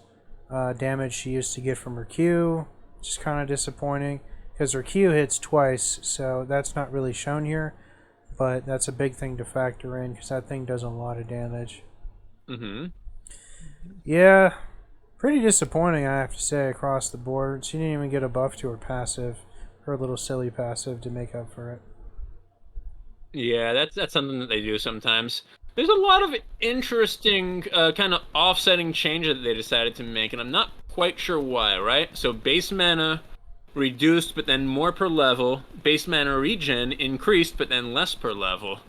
damage she used to get from her Q, which is kind of disappointing because her Q hits twice, so that's not really shown here. But that's a big thing to factor in because that thing does a lot of damage. Mm-hmm. Yeah, pretty disappointing, I have to say, across the board. She didn't even get a buff to her passive, her little silly passive, to make up for it. Yeah, that's something that they do sometimes. There's a lot of interesting kind of offsetting changes that they decided to make, and I'm not quite sure why, right? So base mana reduced, but then more per level. Base mana regen increased, but then less per level.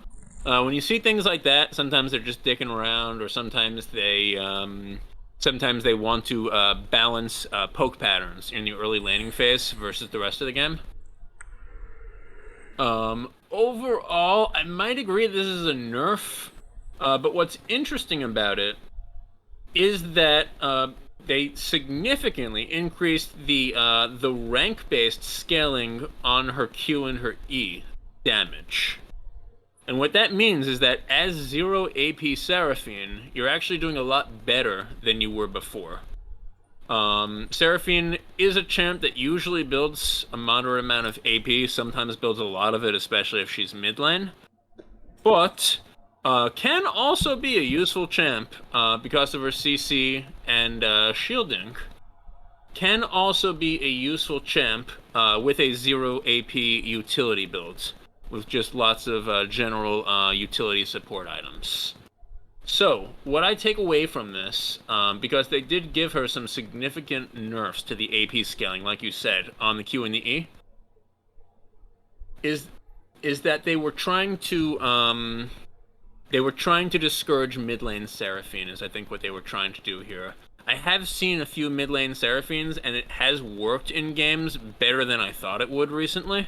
When you see things like that, sometimes they're just dicking around, or sometimes they want to balance poke patterns in the early laning phase versus the rest of the game. Overall, I might agree this is a nerf, but what's interesting about it is that they significantly increased the rank-based scaling on her Q and her E damage. And what that means is that as 0 AP Seraphine, you're actually doing a lot better than you were before. Seraphine is a champ that usually builds a moderate amount of AP, sometimes builds a lot of it, especially if she's mid lane. But can also be a useful champ because of her CC and shielding. Can also be a useful champ with a 0 AP utility build. with just lots of general utility support items. So, what I take away from this, because they did give her some significant nerfs to the AP scaling, like you said, on the Q and the E, is is that they were trying to discourage mid lane Seraphine, is I think what they were trying to do here. I have seen a few mid lane Seraphines, and it has worked in games better than I thought it would recently.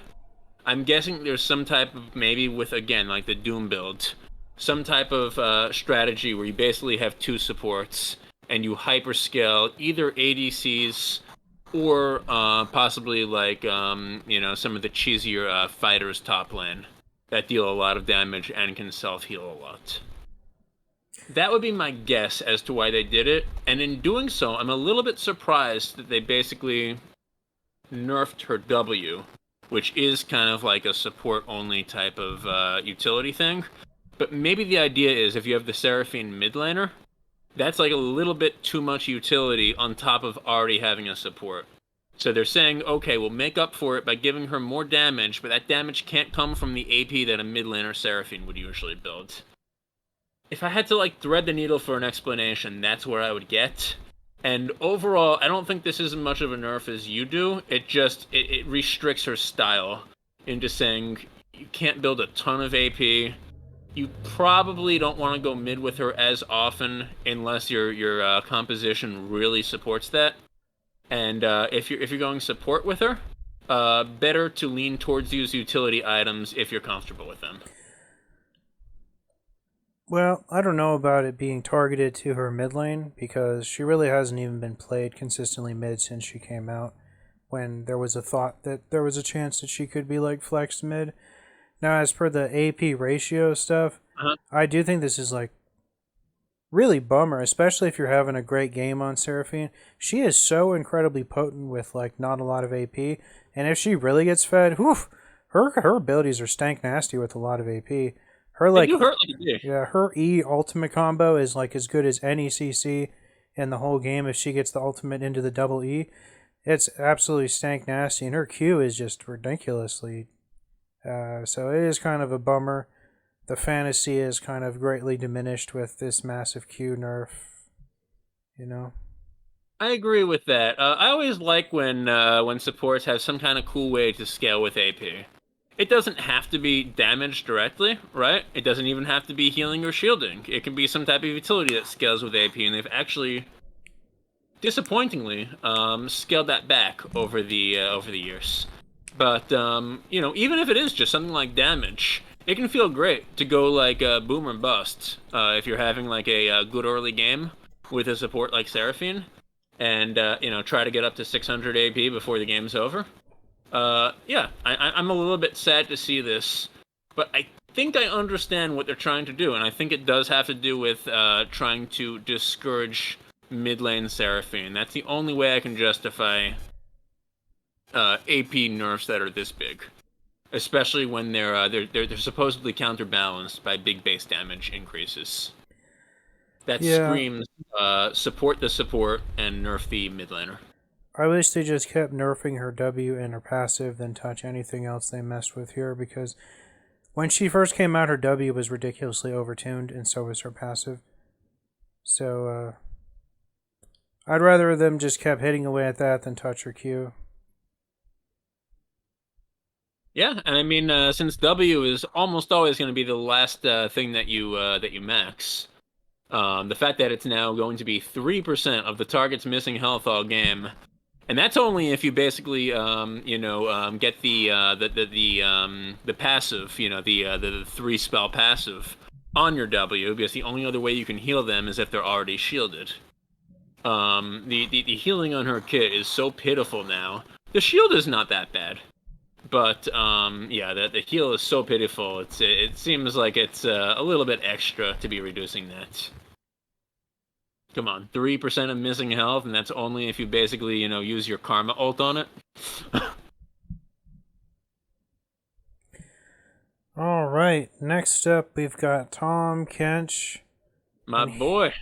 I'm guessing there's some type of, maybe with, again, like the Doom build, some type of strategy where you basically have two supports and you hyperscale either ADCs or possibly like some of the cheesier fighters top lane that deal a lot of damage and can self heal a lot. That would be my guess as to why they did it, and in doing so, I'm a little bit surprised that they basically nerfed her W, which is kind of like a support only type of utility thing. But maybe the idea is if you have the Seraphine mid laner, that's like a little bit too much utility on top of already having a support. So they're saying, okay, we'll make up for it by giving her more damage, but that damage can't come from the AP that a mid laner Seraphine would usually build. If I had to like thread the needle for an explanation, that's where I would get. And overall, I don't think this is as much of a nerf as you do. It restricts her style into saying you can't build a ton of AP. You probably don't want to go mid with her as often unless your composition really supports that. And if you're going support with her, better to lean towards these utility items if you're comfortable with them. Well, I don't know about it being targeted to her mid lane because she really hasn't even been played consistently mid since she came out, when there was a thought that there was a chance that she could be like flexed mid. Now, as per the AP ratio stuff, Uh-huh. I do think this is like really bummer, especially if you're having a great game on Seraphine. She is so incredibly potent with like not a lot of AP, and if she really gets fed, whew, her abilities are stank nasty with a lot of AP. Her They like do hurt like a dick. yeah, her E ultimate combo is like as good as any CC in the whole game if she gets the ultimate into the double E. It's absolutely stank nasty, and her Q is just ridiculously. So it is kind of a bummer. The fantasy is kind of greatly diminished with this massive Q nerf. You know. I agree with that. I always like when supports have some kind of cool way to scale with AP. It doesn't have to be damage directly, right? It doesn't even have to be healing or shielding. It can be some type of utility that scales with AP, and they've actually, disappointingly, scaled that back over the years. But even if it is just something like damage, it can feel great to go like boom or bust if you're having like a good early game with a support like Seraphine, and try to get up to 600 AP before the game's over. I'm a little bit sad to see this, but I think I understand what they're trying to do, and I think it does have to do with trying to discourage mid lane Seraphine. That's the only way I can justify AP nerfs that are this big, especially when they're supposedly counterbalanced by big base damage increases. That screams support the support and nerf the mid laner. I wish they just kept nerfing her W and her passive than touch anything else they messed with here, because when she first came out, her W was ridiculously overtuned, and so was her passive. So, I'd rather them just kept hitting away at that than touch her Q. Yeah, and I mean, since W is almost always going to be the last thing that you max, the fact that it's now going to be 3% of the target's missing health all game, and that's only if you basically get the passive, the 3 spell passive on your W, because the only other way you can heal them is if they're already shielded. The healing on her kit is so pitiful now. The shield is not that bad. But the heal is so pitiful. It seems like it's a little bit extra to be reducing that. Come on, 3% of missing health, and that's only if you basically use your Karma ult on it. All right, next up we've got Tahm Kench. My boy.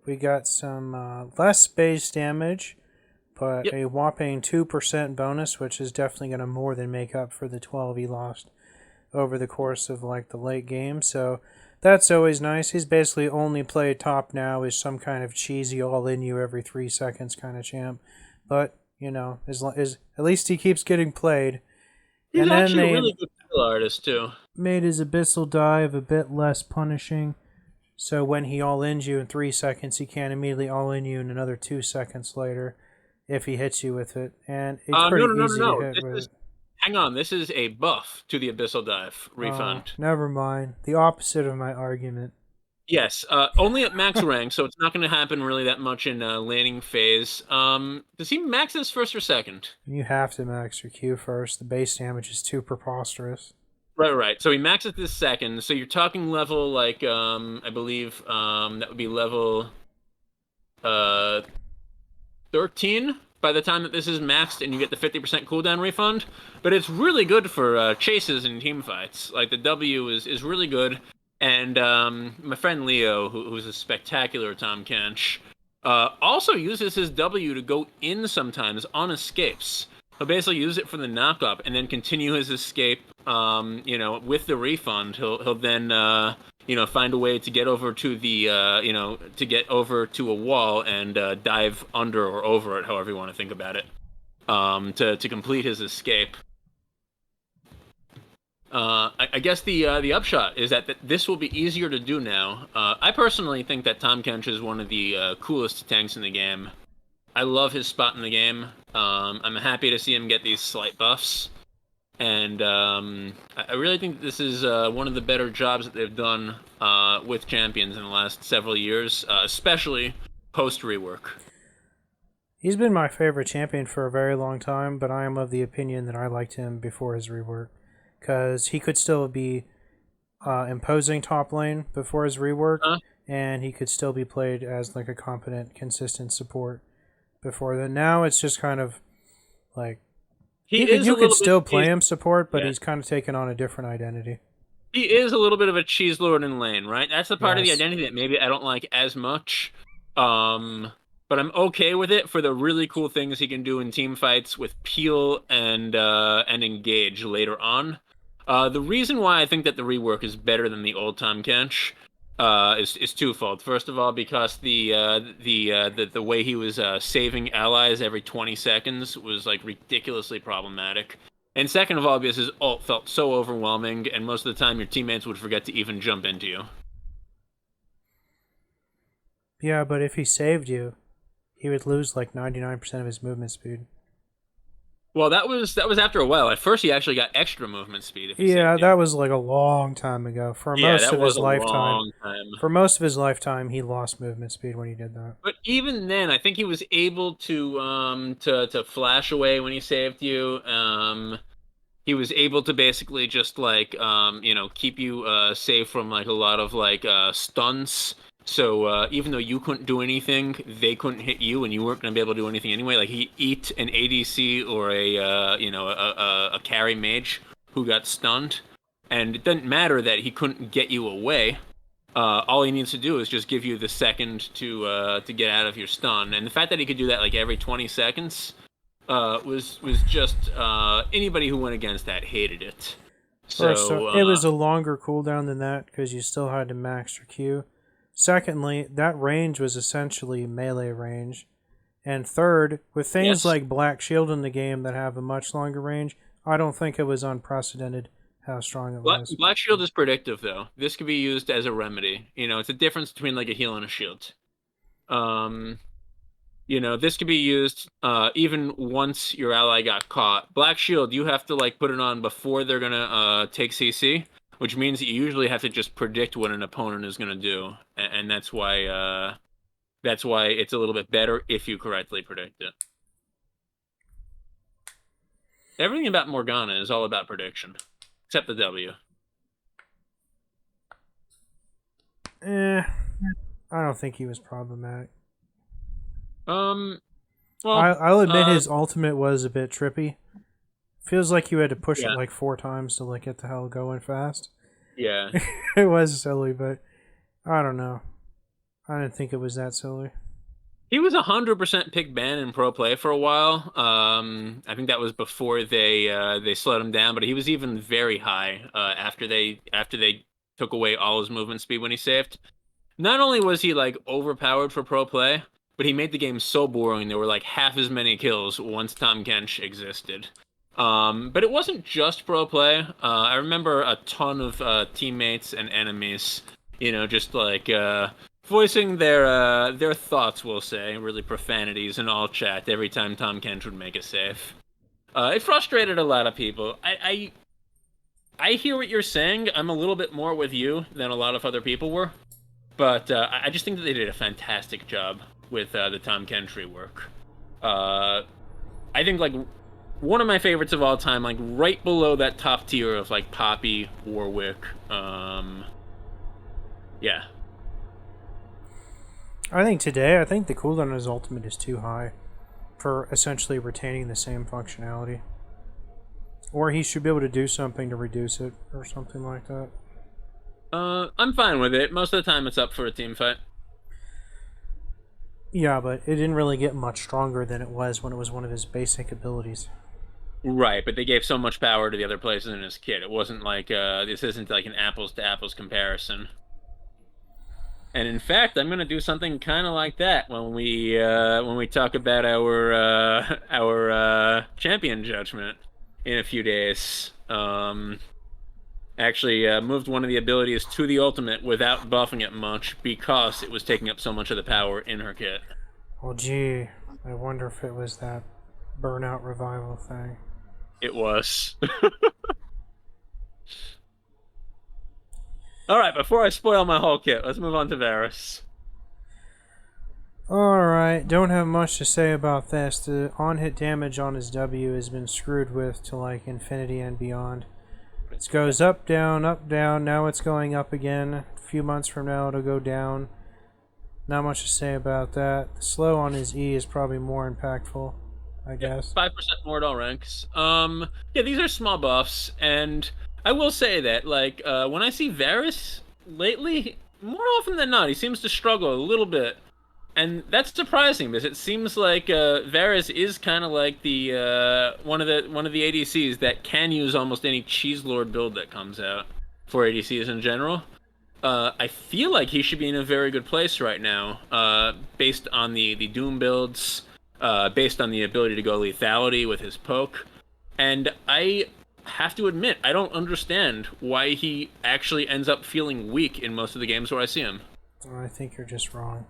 We got some less base damage, but Yep. a whopping 2% bonus, which is definitely going to more than make up for the 12 he lost over the course of like the late game. So that's always nice. He's basically only played top now as some kind of cheesy all in you every 3 seconds kind of champ. But, you know, as at least he keeps getting played. He's And then actually a they really good skill artist too. made his abyssal dive a bit less punishing. So when he all ins you in 3 seconds, he can't immediately all in you in another 2 seconds later if he hits you with it. And it's No, pretty no, no, no, easy to no. hit This with is it. hang on. This is a buff to the Abyssal Dive refund. Never mind. The opposite of my argument. Yes, only at max rank, so it's not going to happen really that much in laning phase. Does he max this first or second? You have to max your Q first. The base damage is too preposterous. Right, right. So he maxes this second. So you're talking level like I believe that would be level 13 by the time that this is maxed and you get the 50% cooldown refund. But it's really good for chases and team fights. Like the W is really good. And my friend Leo, who's a spectacular Tom Kench, also uses his W to go in sometimes on escapes. He'll basically use it for the knockup and then continue his escape. With the refund, he'll then find a way to get over to the to get over to a wall and dive under or over it, however you want to think about it, to complete his escape. I guess the upshot is that this will be easier to do now. I personally think that Tahm Kench is one of the coolest tanks in the game. I love his spot in the game. I'm happy to see him get these slight buffs. And I really think this is one of the better jobs that they've done with champions in the last several years, especially post-rework. He's been my favorite champion for a very long time, but I am of the opinion that I liked him before his rework. Because he could still be imposing top lane before his rework, and he could still be played as like a competent, consistent support before then. Now it's just kind of like you could still play him support, but he's kind of taken on a different identity. He is a little bit of a cheese lord in lane, right? That's the part of the identity that maybe I don't like as much. But I'm okay with it for the really cool things he can do in team fights with Peel and Engage later on. The reason why I think that the rework is better than the old Tahm Kench is twofold. First of all, because the way he was saving allies every 20 seconds was like ridiculously problematic. And second of all, because his ult felt so overwhelming, and most of the time your teammates would forget to even jump into you. Yeah, but if he saved you, he would lose like 99% of his movement speed. Well, that was after a while. At first, he actually got extra movement speed. Yeah, that was like a long time ago. For most of his lifetime, he lost movement speed when he did that. But even then, I think he was able to flash away when he saved you. He was able to basically just like keep you safe from like a lot of like stunts. So even though you couldn't do anything, they couldn't hit you, and you weren't going to be able to do anything anyway. Like he eat an ADC or a carry mage who got stunned, and it doesn't matter that he couldn't get you away. All he needs to do is just give you the second to get out of your stun, and the fact that he could do that like every 20 seconds was just anybody who went against that hated it. So it was a longer cooldown than that because you still had to max your Q. Secondly, that range was essentially melee range. And third, with things like Black Shield in the game that have a much longer range, I don't think it was unprecedented how strong it was. Black Shield is predictive, though. This could be used as a remedy. It's a difference between like a heal and a shield. This could be used even once your ally got caught. Black Shield, you have to like put it on before they're gonna take CC. Which means that you usually have to just predict what an opponent is going to do, and that's why it's a little bit better if you correctly predict it. Everything about Morgana is all about prediction, except the W. I don't think he was problematic. Well, I'll admit his ultimate was a bit trippy. Feels like you had to push it like 4 times to like get the hell going fast. Yeah. It was silly, but I don't know. I didn't think it was that silly. He was 100% pick ban in pro play for a while. I think that was before they slowed him down, but he was even very high after they took away all his movement speed when he saved. Not only was he like overpowered for pro play, but he made the game so boring there were like half as many kills once Tahm Kench existed. But it wasn't just pro play. I remember a ton of teammates and enemies, just like voicing their thoughts, we'll say, really profanities in all chat every time Tahm Kench would make a save. It frustrated a lot of people. I hear what you're saying. I'm a little bit more with you than a lot of other people were. But I just think that they did a fantastic job with the Tahm Kench rework. I think like one of my favorites of all time, like right below that top tier of like Poppy, Warwick. Yeah. I think today, I think the cooldown on his ultimate is too high for essentially retaining the same functionality. Or he should be able to do something to reduce it, or something like that. I'm fine with it. Most of the time, it's up for a team fight. Yeah, but it didn't really get much stronger than it was when it was one of his basic abilities. Right, but they gave so much power to the other places in his kit. It wasn't like this isn't like an apples to apples comparison. And in fact, I'm gonna do something kind of like that when we talk about our champion judgment in a few days. Actually moved one of the abilities to the ultimate without buffing it much because it was taking up so much of the power in her kit. Well, gee, I wonder if it was that burnout revival thing. It was. All right, before I spoil my whole kit, let's move on to Varus. Alright, don't have much to say about this. The on-hit damage on his W has been screwed with to like infinity and beyond. It goes up, down, now it's going up again. A few months from now it'll go down. Not much to say about that. The slow on his E is probably more impactful, I guess. 5% more at all ranks. Yeah, these are small buffs, and I will say that, like, when I see Varus lately, more often than not, he seems to struggle a little bit. And that's surprising because it seems like Varus is kind of like the one of the ADCs that can use almost any cheese lord build that comes out for ADCs in general. I feel like he should be in a very good place right now, based on the Doom builds, based on the ability to go lethality with his poke, and I have to admit I don't understand why he actually ends up feeling weak in most of the games where I see him. I think you're just wrong.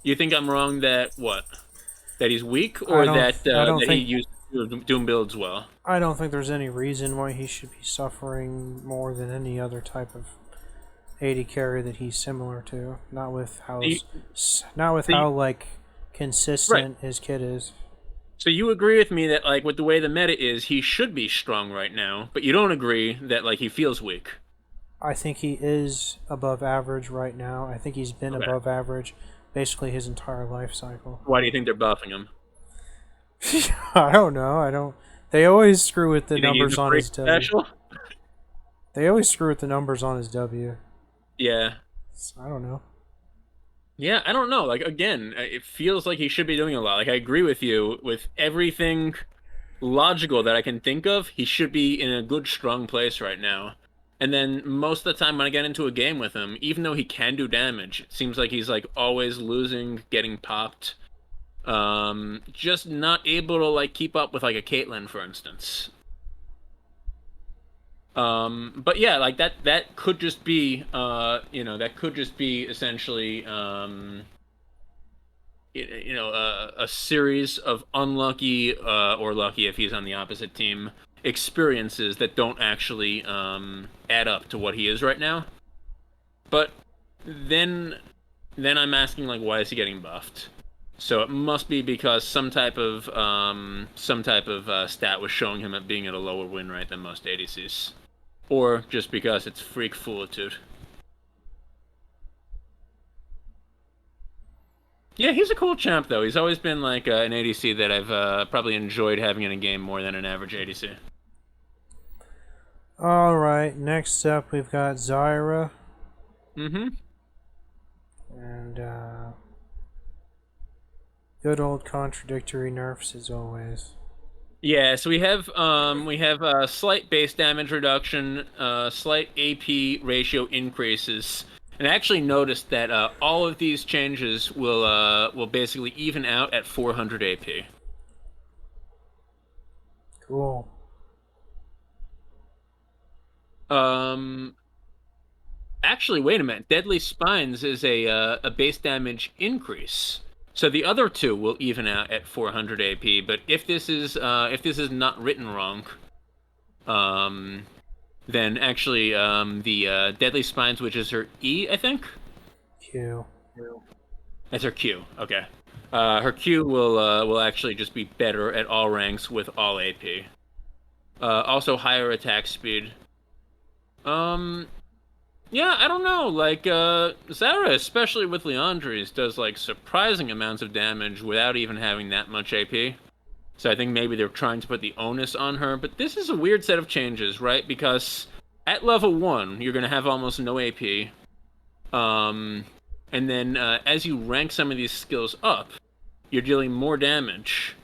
You think I'm wrong that what? That he's weak, or that he used Doom builds well? I don't think there's any reason why he should be suffering more than any other type of AD carry that he's similar to. Not with how like consistent Right. his kit is. So you agree with me that like with the way the meta is, he should be strong right now, but you don't agree that like he feels weak. I think he is above average right now. I think he's been above average basically his entire life cycle. Why do you think they're buffing him? I don't know. They always screw with the numbers on his W. Special? They always screw with the numbers on his W. Yeah. So, I don't know. Yeah, I don't know. Like again, it feels like he should be doing a lot. Like I agree with you with everything logical that I can think of. He should be in a good, strong place right now. And then most of the time when I get into a game with him, even though he can do damage, it seems like he's like always losing, getting popped. Just not able to like keep up with like a Caitlyn, for instance. But yeah, like that could just be that could just be essentially a series of unlucky or lucky if he's on the opposite team experiences that don't actually add up to what he is right now. But then I'm asking like, why is he getting buffed? So it must be because some type of stat was showing him at being at a lower win rate than most ADCs, or just because it's freak foolitude. Yeah, he's a cool champ though. He's always been like an ADC that I've probably enjoyed having in a game more than an average ADC. Alright, next up we've got Zyra. Mm-hmm. And, Good old contradictory nerfs as always. Yeah, so we have slight base damage reduction, slight AP ratio increases, and I actually noticed that all of these changes will basically even out at 400 AP. Cool. Actually, wait a minute. Deadly Spines is a base damage increase. So the other two will even out at 400 AP, but if this is not written wrong, um then actually the Deadly Spines, which is her E, I think. Q. That's her Q. Okay. Her Q will actually just be better at all ranks with all AP. Also higher attack speed. Yeah, I don't know. Like, Zara, especially with Leandries, does, like, surprising amounts of damage without even having that much AP. So I think maybe they're trying to put the onus on her. But this is a weird set of changes, right? Because at level 1, you're going to have almost no AP. And then as you rank some of these skills up, you're dealing more damage.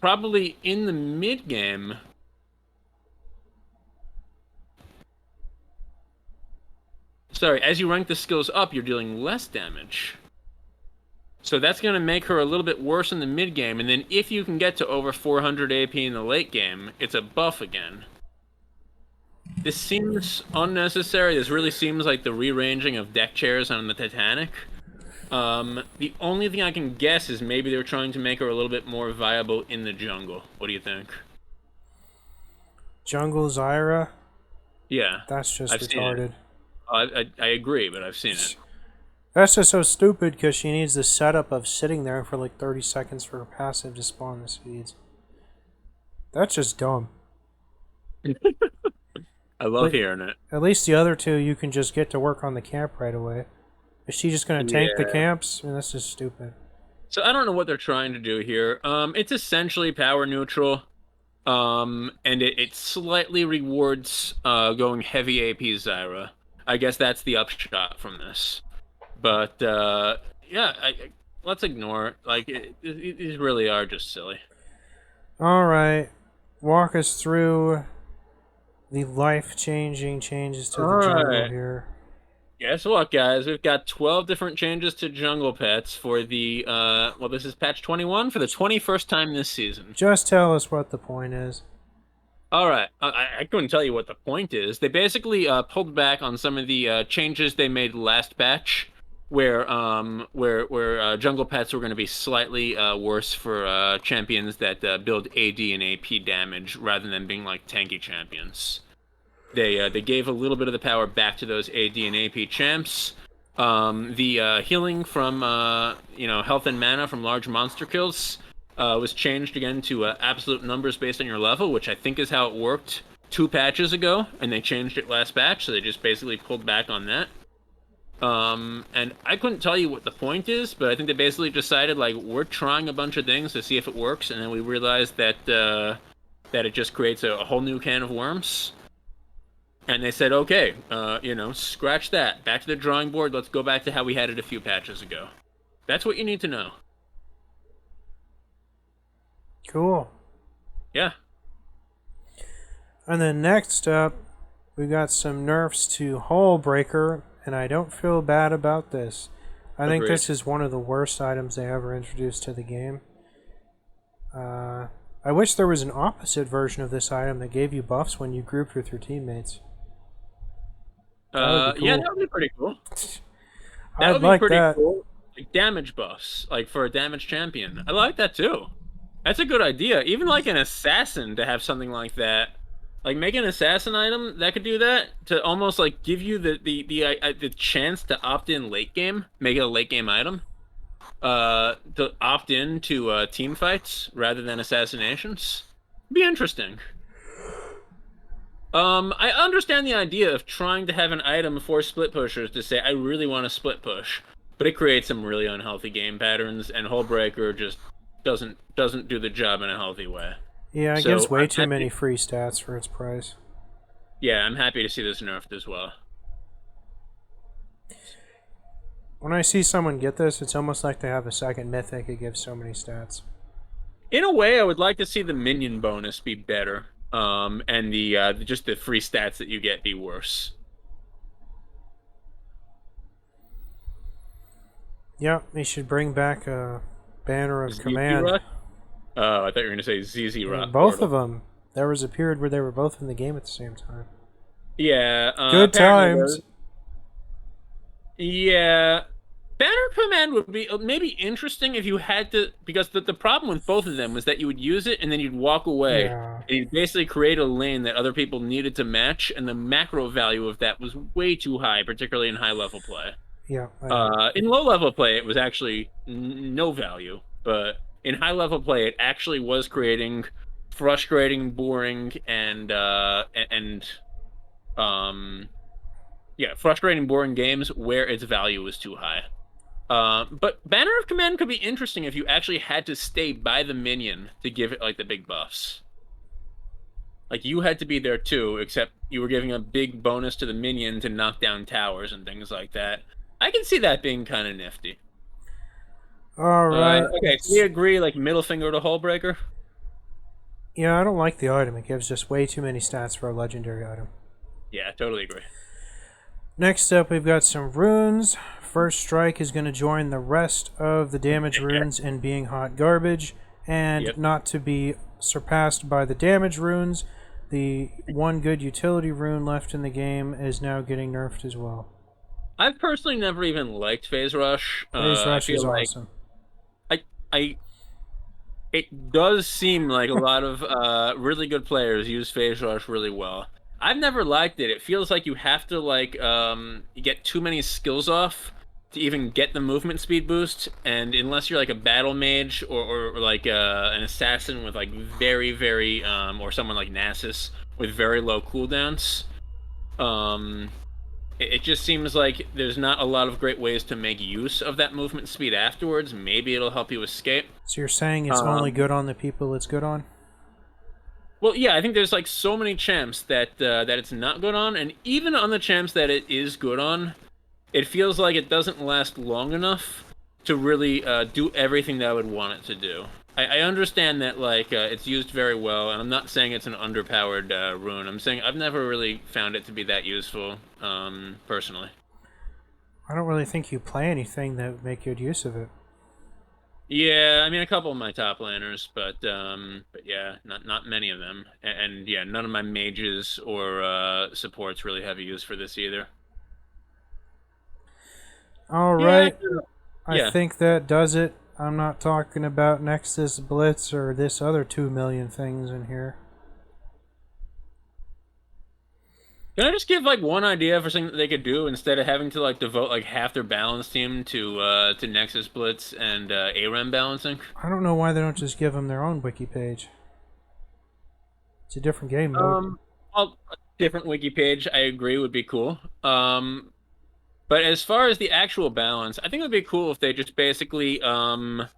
Probably in the mid-game... Sorry, as you rank the skills up, you're dealing less damage. So that's going to make her a little bit worse in the mid-game, and then if you can get to over 400 AP in the late game, it's a buff again. This seems unnecessary. This really seems like the rearranging of deck chairs on the Titanic. The only thing I can guess is maybe they're trying to make her a little bit more viable in the jungle. What do you think? Jungle Zyra? Yeah. That's just I've retarded. I agree, but I've seen it. That's just so stupid because she needs the setup of sitting there for like 30 seconds for her passive to spawn the speeds. That's just dumb. I love hearing it. At least the other two you can just get to work on the camp right away. Is she just going to tank the camps? I mean, that's just stupid. So I don't know what they're trying to do here. It's essentially power neutral. And it slightly rewards going heavy AP Zyra. I guess that's the upshot from this. But yeah, let's ignore it. Like these really are just silly. All right, walk us through the life-changing changes to the jungle here. Guess what, guys? We've got 12 different changes to jungle pets for the well, this is patch 21 for the 21st time this season. Just tell us what the point is. All right, I couldn't tell you what the point is. They basically pulled back on some of the changes they made last patch, where jungle pets were going to be slightly worse for champions that build AD and AP damage rather than being like tanky champions. They gave a little bit of the power back to those AD and AP champs. The healing from health and mana from large monster kills was changed again to absolute numbers based on your level, which I think is how it worked 2 patches ago, and they changed it last patch, so they just basically pulled back on that. And I couldn't tell you what the point is, but I think they basically decided, like, we're trying a bunch of things to see if it works, and then we realized that it just creates a whole new can of worms. And they said, okay, scratch that. Back to the drawing board. Let's go back to how we had it a few patches ago. That's what you need to know. Cool. Yeah. And then next up, we got some nerfs to Hullbreaker, and I don't feel bad about this. I think this is one of the worst items they ever introduced to the game. I wish there was an opposite version of this item that gave you buffs when you grouped with your teammates. Cool. Yeah, that would be pretty cool. That would be pretty cool. Like damage buffs, like for a damage champion. I like that too. That's a good idea. Even like an assassin to have something like that. Like make an assassin item that could do that to almost like give you the chance to opt in late game, make it a late game item. To opt in to team fights rather than assassinations. Be interesting. I understand the idea of trying to have an item for split pushers to say, I really want to split push, but it creates some really unhealthy game patterns, and Hullbreaker just doesn't do the job in a healthy way. Yeah, it gives way too many free stats for its price. Yeah, I'm happy to see this nerfed as well. When I see someone get this, it's almost like they have a second mythic. It gives so many stats. In a way, I would like to see the minion bonus be better, and the just the free stats that you get be worse. Yep, they should bring back a Banner of ZZ Command. Rush? Oh, I thought you were going to say ZZ Rock. Both of them. There was a period where they were both in the game at the same time. Yeah. Good times. Yeah. Banner Command would be maybe interesting if you had to, because the problem with both of them was that you would use it and then you'd walk away. Yeah. And you'd basically create a lane that other people needed to match, and the macro value of that was way too high, particularly in high-level play. Yeah. In low-level play, it was actually no value, but in high-level play, it actually was creating frustrating, boring, frustrating, boring games where its value was too high. But Banner of Command could be interesting if you actually had to stay by the minion to give it like the big buffs. Like you had to be there too, except you were giving a big bonus to the minion to knock down towers and things like that. I can see that being kind of nifty. All right. Okay, so we agree, like middle finger to Hullbreaker. Yeah, I don't like the item. It gives just way too many stats for a legendary item. Yeah, totally agree. Next up, we've got some runes. First Strike is going to join the rest of the damage runes in being hot garbage, and not to be surpassed by the damage runes. The one good utility rune left in the game is now getting nerfed as well. I've personally never even liked Phase Rush. Phase Rush is awesome. It does seem like a lot of really good players use Phase Rush really well. I've never liked it. It feels like you have to like get too many skills off to even get the movement speed boost, and unless you're like a battle mage or like an assassin with like very or someone like Nasus with very low cooldowns, it just seems like there's not a lot of great ways to make use of that movement speed afterwards. Maybe it'll help you escape. So you're saying it's only good on the people it's good on? Well, yeah, I think there's like so many champs that that it's not good on, and even on the champs that it is good on, it feels like it doesn't last long enough to really do everything that I would want it to do. I understand that like it's used very well, and I'm not saying it's an underpowered rune. I'm saying I've never really found it to be that useful, personally. I don't really think you play anything that would make good use of it. Yeah, I mean a couple of my top laners, but yeah, not many of them, and yeah, none of my mages or supports really have a use for this either. All right, yeah. I think that does it. I'm not talking about Nexus Blitz or this other 2 million things in here. Can I just give like one idea for something that they could do instead of having to like devote like half their balance team to Nexus Blitz and ARAM balancing? I don't know why they don't just give them their own wiki page. It's a different game mode. Well, a different wiki page, I agree, would be cool. But as far as the actual balance, I think it would be cool if they just basically, had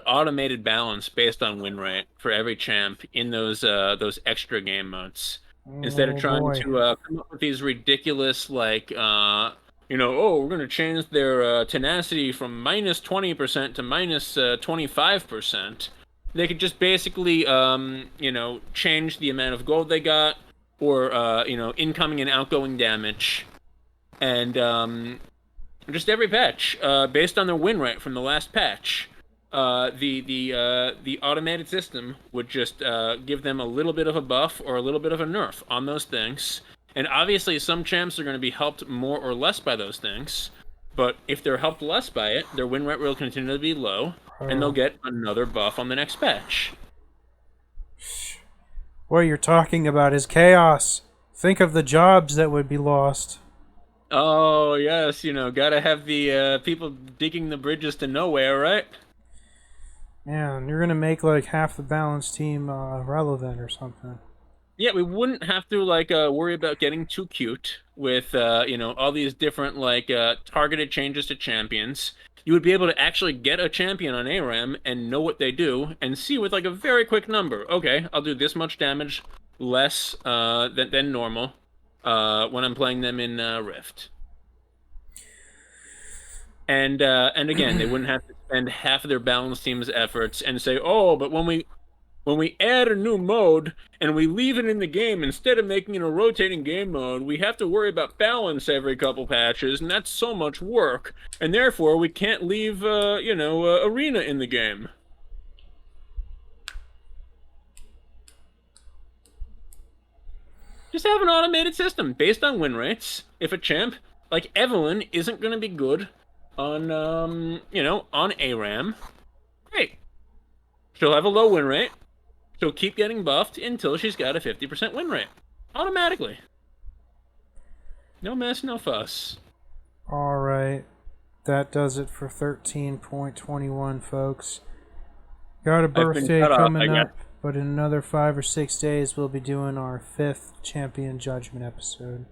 automated balance based on win rate for every champ in those extra game modes. Instead of trying to come up with these ridiculous, like, we're going to change their tenacity from minus 20% to minus 25%. They could just basically, change the amount of gold they got, or, incoming and outgoing damage. And just every patch, based on their win rate from the last patch, the automated system would just give them a little bit of a buff or a little bit of a nerf on those things. And obviously, some champs are going to be helped more or less by those things. But if they're helped less by it, their win rate will continue to be low, and they'll get another buff on the next patch. What you're talking about is chaos. Think of the jobs that would be lost. Oh, yes, gotta have the people digging the bridges to nowhere, right? Yeah, and you're going to make like half the balance team relevant or something. Yeah, we wouldn't have to like worry about getting too cute with all these different like targeted changes to champions. You would be able to actually get a champion on ARAM and know what they do and see with like a very quick number. Okay, I'll do this much damage less than normal when I'm playing them in Rift. And again, they wouldn't have to spend half of their balance team's efforts and say, "Oh, but when we add a new mode and we leave it in the game instead of making it a rotating game mode, we have to worry about balance every couple patches, and that's so much work. And therefore, we can't leave, arena in the game." Just have an automated system based on win rates. If a champ like Evelynn isn't going to be good on, on ARAM, great. She'll have a low win rate. She'll keep getting buffed until she's got a 50% win rate. Automatically. No mess, no fuss. All right. That does it for 13.21, folks. Got a I've been birthday cut off, I coming guess. up, but in another 5 or 6 days, we'll be doing our 5th Champion Judgment episode.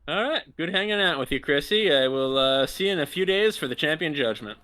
All right. Good hanging out with you, Chrissy. I will see you in a few days for the Champion Judgment.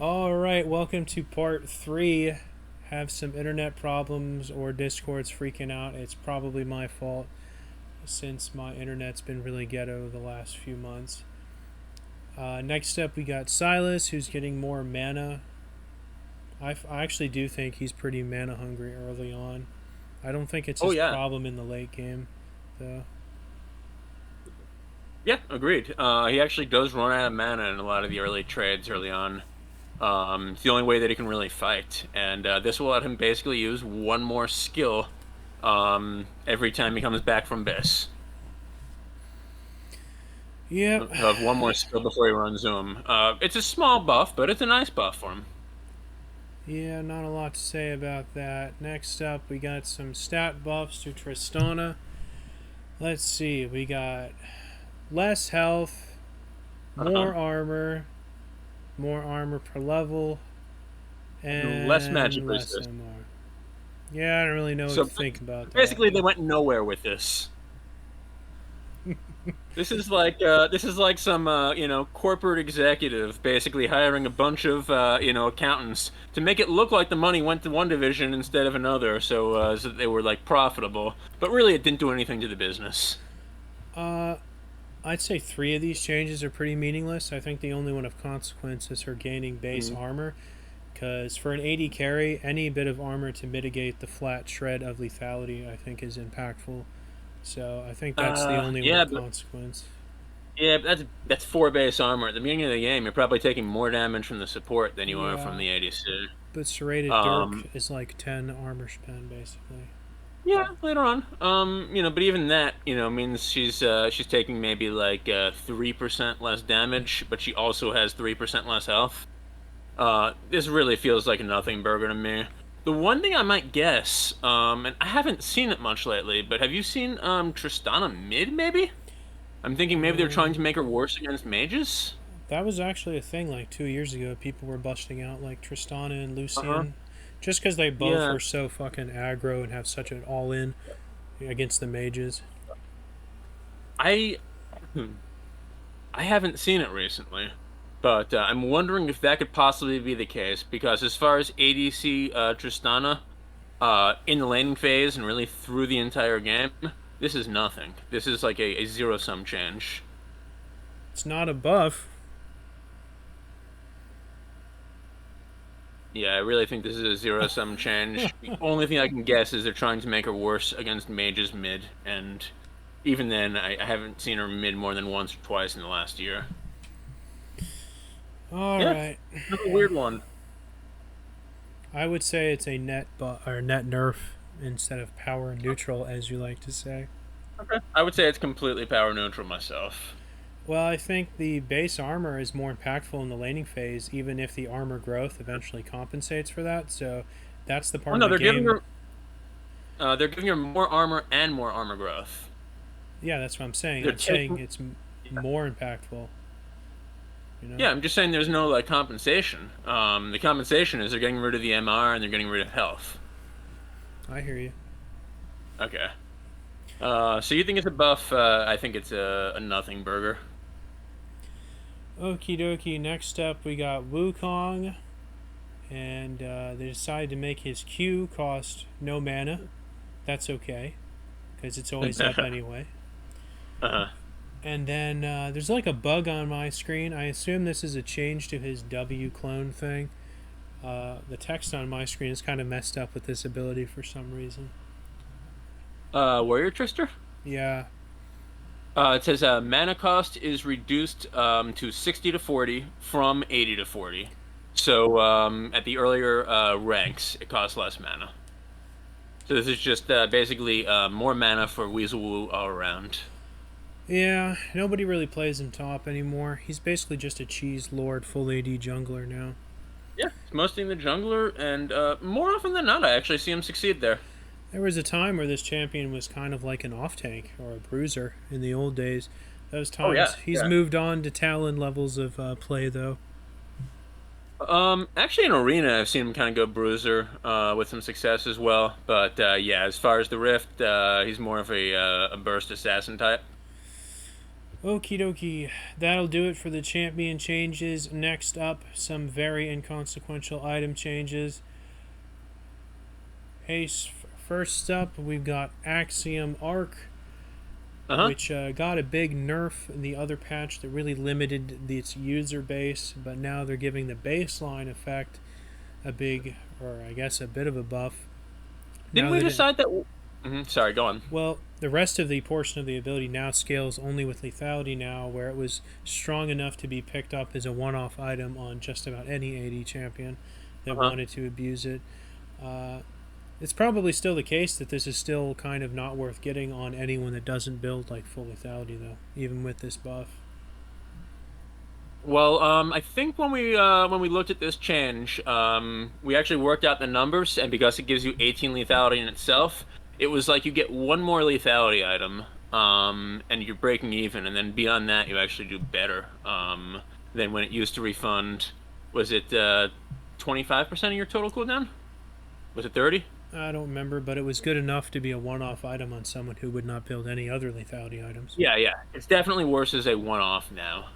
All right, welcome to part 3. Have some internet problems or Discord's freaking out. It's probably my fault since my internet's been really ghetto the last few months. Next up, we got Silas, who's getting more mana. I actually do think he's pretty mana hungry early on. I don't think it's Oh his yeah, problem in the late game, though. yeah, agreed. He actually does run out of mana in a lot of the early trades early on. It's the only way that he can really fight, and this will let him basically use one more skill every time he comes back from Biss. Yep. Of one more skill before he runs Zoom. It's a small buff, but it's a nice buff for him. Yeah, not a lot to say about that. Next up, we got some stat buffs to Tristana. Let's see, we got less health, more armor per level, and Less magic less resist. MR. Yeah, I don't really know what So to think about that. basically, they went nowhere with this. This is like some corporate executive basically hiring a bunch of accountants to make it look like the money went to one division instead of another, so that they were like profitable. But really, it didn't do anything to the business. I'd say 3 of these changes are pretty meaningless. I think the only one of consequence is her gaining base armor, because for an AD carry, any bit of armor to mitigate the flat shred of lethality, I think, is impactful. So I think that's the only one of consequence. Yeah, but that's 4 base armor. At the beginning of the game, you're probably taking more damage from the support than you are Yeah. from the ADC. But serrated Um, Dirk is like 10 armor spend, basically. yeah, later on. But even that, means she's taking maybe like 3% less damage, but she also has 3% less health. This really feels like a nothing burger to me. The one thing I might guess, and I haven't seen it much lately, but have you seen Tristana mid maybe? I'm thinking maybe they're trying to make her worse against mages. That was actually a thing like 2 years ago. People were busting out like Tristana and Lucian. Just because they both Yeah. are so fucking aggro and have such an all-in against the mages. I I haven't seen it recently, but I'm wondering if that could possibly be the case, because as far as ADC Tristana in the laning phase and really through the entire game, this is nothing. This is like a zero-sum change. It's not a buff. Yeah, I really think this is a zero-sum change. The only thing I can guess is they're trying to make her worse against mages mid, and even then, I haven't seen her mid more than once or twice in the last year. Alright. Another weird one. I would say it's a net nerf instead of power neutral, as you like to say. Okay. I would say it's completely power neutral myself. Well, I think the base armor is more impactful in the laning phase, even if the armor growth eventually compensates for that. So that's the part Oh no, of the they're game. they're giving her more armor and more armor growth. Yeah, that's what I'm saying. They're I'm saying taking- it's more impactful. You know? Yeah, I'm just saying there's no like compensation. The compensation is they're getting rid of the MR and they're getting rid of health. I hear you. Okay. So you think it's a buff? I think it's a nothing burger. Okie dokie. Next up, we got Wukong, and they decided to make his Q cost no mana. That's okay, because it's always up anyway. Uh-huh. And then there's like a bug on my screen. I assume this is a change to his W clone thing. The text on my screen is kind of messed up with this ability for some reason. Warrior Trister? Yeah. It says mana cost is reduced to 60 to 40 from 80 to 40. So at the earlier ranks, it costs less mana. So this is just basically more mana for Weaselwoo all around. Yeah, nobody really plays him top anymore. He's basically just a cheese lord full AD jungler now. Yeah, it's mostly in the jungler, and more often than not, I actually see him succeed there. There was a time where this champion was kind of like an off tank or a bruiser in the old days. Those times. Oh, yeah, He's yeah. moved on to Talon levels of play though. Actually, in Arena, I've seen him kind of go bruiser with some success as well. But yeah, as far as the Rift, he's more of a burst assassin type. Okie dokie. That'll do it for the champion changes. Next up, some very inconsequential item changes. Ace, first up, we've got Axiom Arc, Uh-huh. which got a big nerf in the other patch that really limited its user base, but now they're giving the baseline effect a big, or I guess a bit of a buff. Didn't Now we that it, decide that? Sorry, go on. well, the rest of the portion of the ability now scales only with lethality now, where it was strong enough to be picked up as a one-off item on just about any AD champion that Uh-huh. wanted to abuse it. Uh, it's probably still the case that this is still kind of not worth getting on anyone that doesn't build like full lethality, though, even with this buff. Well, I think when we looked at this change, we actually worked out the numbers, and because it gives you 18 lethality in itself, it was like you get one more lethality item, and you're breaking even, and then beyond that, you actually do better, than when it used to refund. Was it 25% of your total cooldown? Was it 30? I don't remember, but it was good enough to be a one-off item on someone who would not build any other lethality items. Yeah, yeah. It's definitely worse as a one-off now.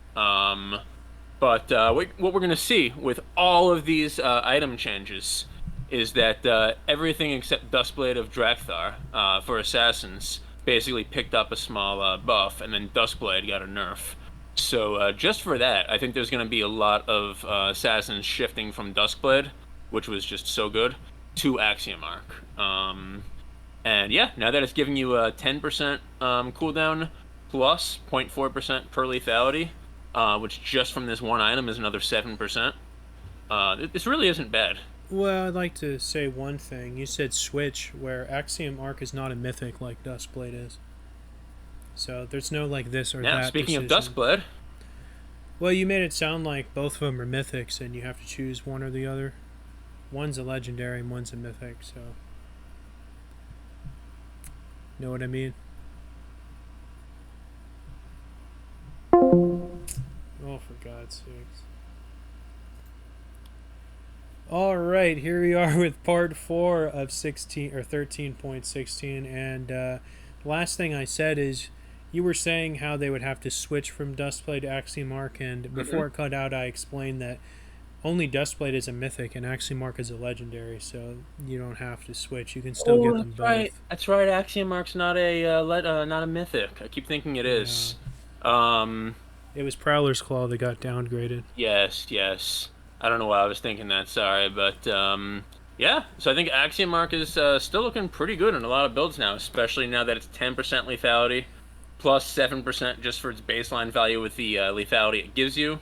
But what we're going to see with all of these item changes is that everything except Duskblade of Drakthar for Assassins basically picked up a small buff, and then Duskblade got a nerf. So just for that, I think there's going to be a lot of Assassins shifting from Duskblade, which was just so good, to Axiom Arc. And yeah, now that it's giving you a 10% cooldown plus 0.4% per lethality, which just from this one item is another 7%. This really isn't bad. Well, I'd like to say one thing. You said switch, where Axiom Arc is not a mythic like Duskblade is. So there's no like this or Now, that speaking of decision. Duskblade, Well, you made it sound like both of them are mythics and you have to choose one or the other. One's a legendary and one's a mythic, so. Know what I mean? Oh, for God's sakes. Alright, here we are with part 4 of 16 or 13.16, and last thing I said is you were saying how they would have to switch from Dustblade to Axiom Arc, and before it cut out I explained that only Dustblade is a mythic and Axiom Arc is a legendary, so you don't have to switch. You can still get them that's both. right. That's right. Axiom Arc's not not a mythic. I keep thinking it is. It was Prowler's Claw that got downgraded. Yes, yes. I don't know why I was thinking that. Sorry, but yeah. So I think Axiom Arc is still looking pretty good in a lot of builds now, especially now that it's 10% lethality, plus 7% just for its baseline value with the lethality it gives you.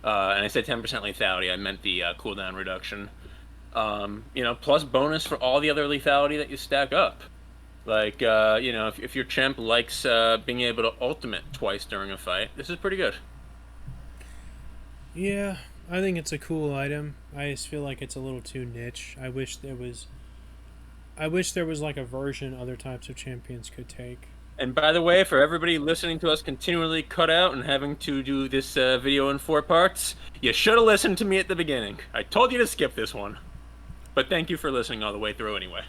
And I said 10% lethality. I meant the cooldown reduction. Plus bonus for all the other lethality that you stack up. Like, if your champ likes being able to ultimate twice during a fight, this is pretty good. Yeah, I think it's a cool item. I just feel like it's a little too niche. I wish there was like a version other types of champions could take. And by the way, for everybody listening to us continually cut out and having to do this video in 4 parts, you should have listened to me at the beginning. I told you to skip this one. But thank you for listening all the way through anyway.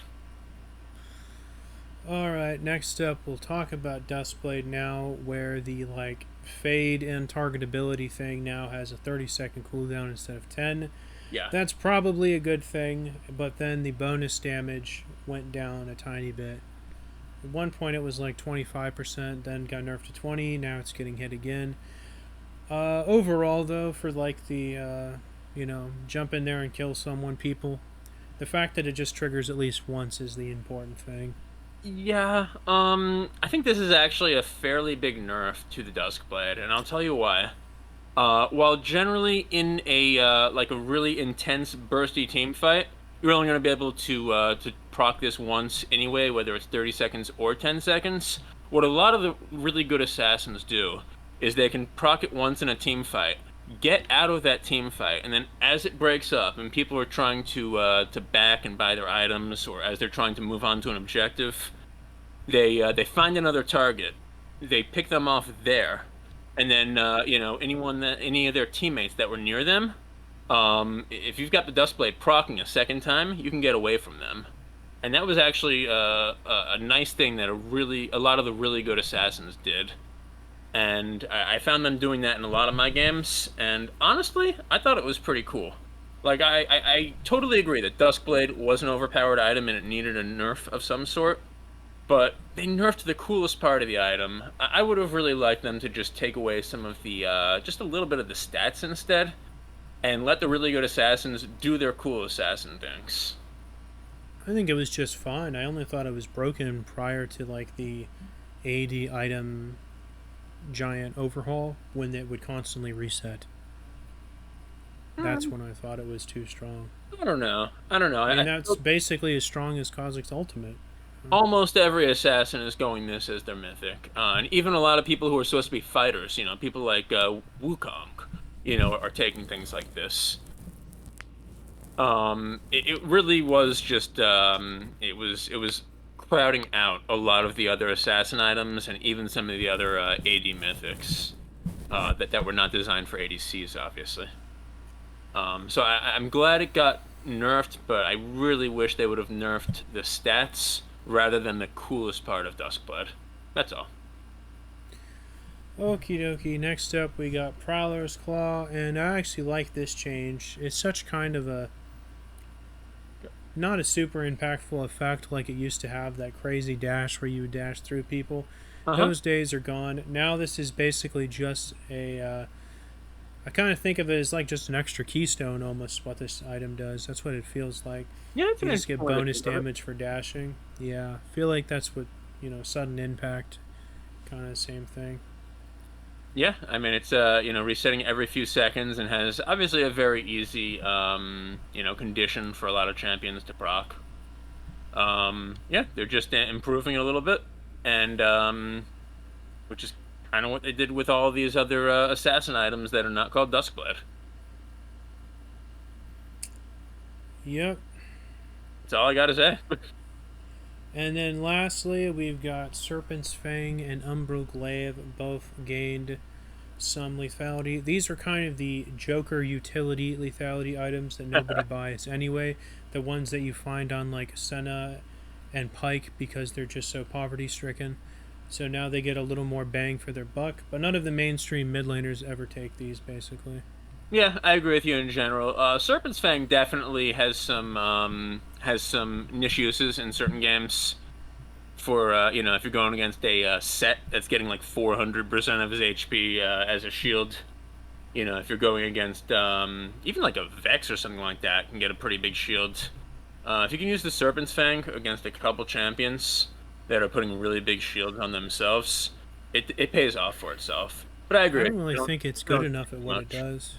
Alright, next up we'll talk about Dustblade now, where the like fade and targetability thing now has a 30-second cooldown instead of 10. Yeah. That's probably a good thing, but then the bonus damage went down a tiny bit. At one point it was like 25%, then got nerfed to 20, now it's getting hit again. Overall though, for like the jump in there and kill someone people, the fact that it just triggers at least once is the important thing. Yeah, I think this is actually a fairly big nerf to the Duskblade, and I'll tell you why. While generally in a like a really intense, bursty team fight, you're only going to be able to proc this once anyway, whether it's 30 seconds or 10 seconds. What a lot of the really good assassins do is they can proc it once in a team fight, get out of that team fight, and then as it breaks up and people are trying to back and buy their items, or as they're trying to move on to an objective, they find another target, they pick them off there, and then any of their teammates that were near them, if you've got the Dustblade proccing a second time, you can get away from them. And that was actually a nice thing that a lot of the really good assassins did. and I found them doing that in a lot of my games. And honestly, I thought it was pretty cool. Like I totally agree that Duskblade was an overpowered item and it needed a nerf of some sort. But they nerfed the coolest part of the item. I would have really liked them to just take away some of the, just a little bit of the stats instead, and let the really good assassins do their cool assassin things. I think it was just fine. I only thought it was broken prior to like the AD item giant overhaul when it would constantly reset. That's when I thought it was too strong. I don't know. I don't know. I mean, that's basically as strong as Kha'Zix's ultimate. Almost every assassin is going this as their mythic, and even a lot of people who are supposed to be fighters, people like Wukong, are taking things like this. It really was just it was crowding out a lot of the other assassin items and even some of the other AD mythics that were not designed for ADCs, obviously. So I'm glad it got nerfed, but I really wish they would have nerfed the stats rather than the coolest part of Duskblade. That's all. Okie dokie. Next up, we got Prowler's Claw, and I actually like this change. It's such kind of a not a super impactful effect like it used to have, that crazy dash where you would dash through people. Those days are gone. Now this is basically just a I kind of think of it as like just an extra keystone almost, what this item does. That's what it feels like. Yeah, you just get bonus damage for dashing. Yeah, I feel like that's what, sudden impact, kind of the same thing. Yeah, I mean, it's resetting every few seconds and has obviously a very easy condition for a lot of champions to proc. Yeah, they're just improving it a little bit, and which is kind of what they did with all these other assassin items that are not called Duskblade. Yep. That's all I gotta say. And then lastly, we've got Serpent's Fang and Umbral Glaive, both gained some lethality. These are kind of the Joker utility lethality items that nobody buys anyway. The ones that you find on like Senna and Pike because they're just so poverty stricken. So now they get a little more bang for their buck, but none of the mainstream mid laners ever take these basically. Yeah, I agree with you in general. Serpent's Fang definitely has some niche uses in certain games. For if you're going against a set that's getting like 400% of his HP as a shield, if you're going against even like a Vex or something like that, can get a pretty big shield. If you can use the Serpent's Fang against a couple champions that are putting really big shields on themselves, it pays off for itself. But I agree. I don't really think it's good enough at what it does.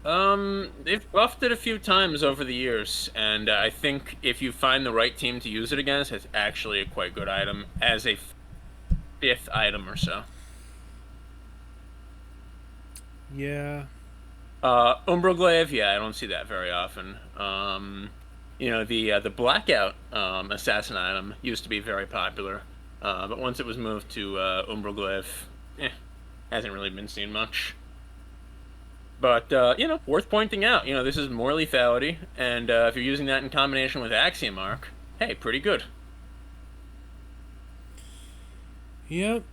They've buffed it a few times over the years, and I think if you find the right team to use it against, it's actually a quite good item as a fifth item or so. Yeah. Umbral Glaive, yeah, I don't see that very often. The Blackout assassin item used to be very popular, but once it was moved to Umbral Glaive, hasn't really been seen much. But, worth pointing out, this is more lethality, and if you're using that in combination with Axiom Arc, hey, pretty good. Yep.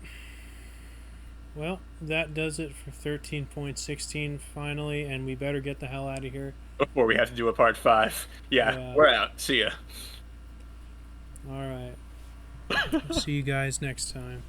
Well, that does it for 13.16 finally, and we better get the hell out of here. Before we have to do a part 5. Yeah, we're out. See ya. Alright. See you guys next time.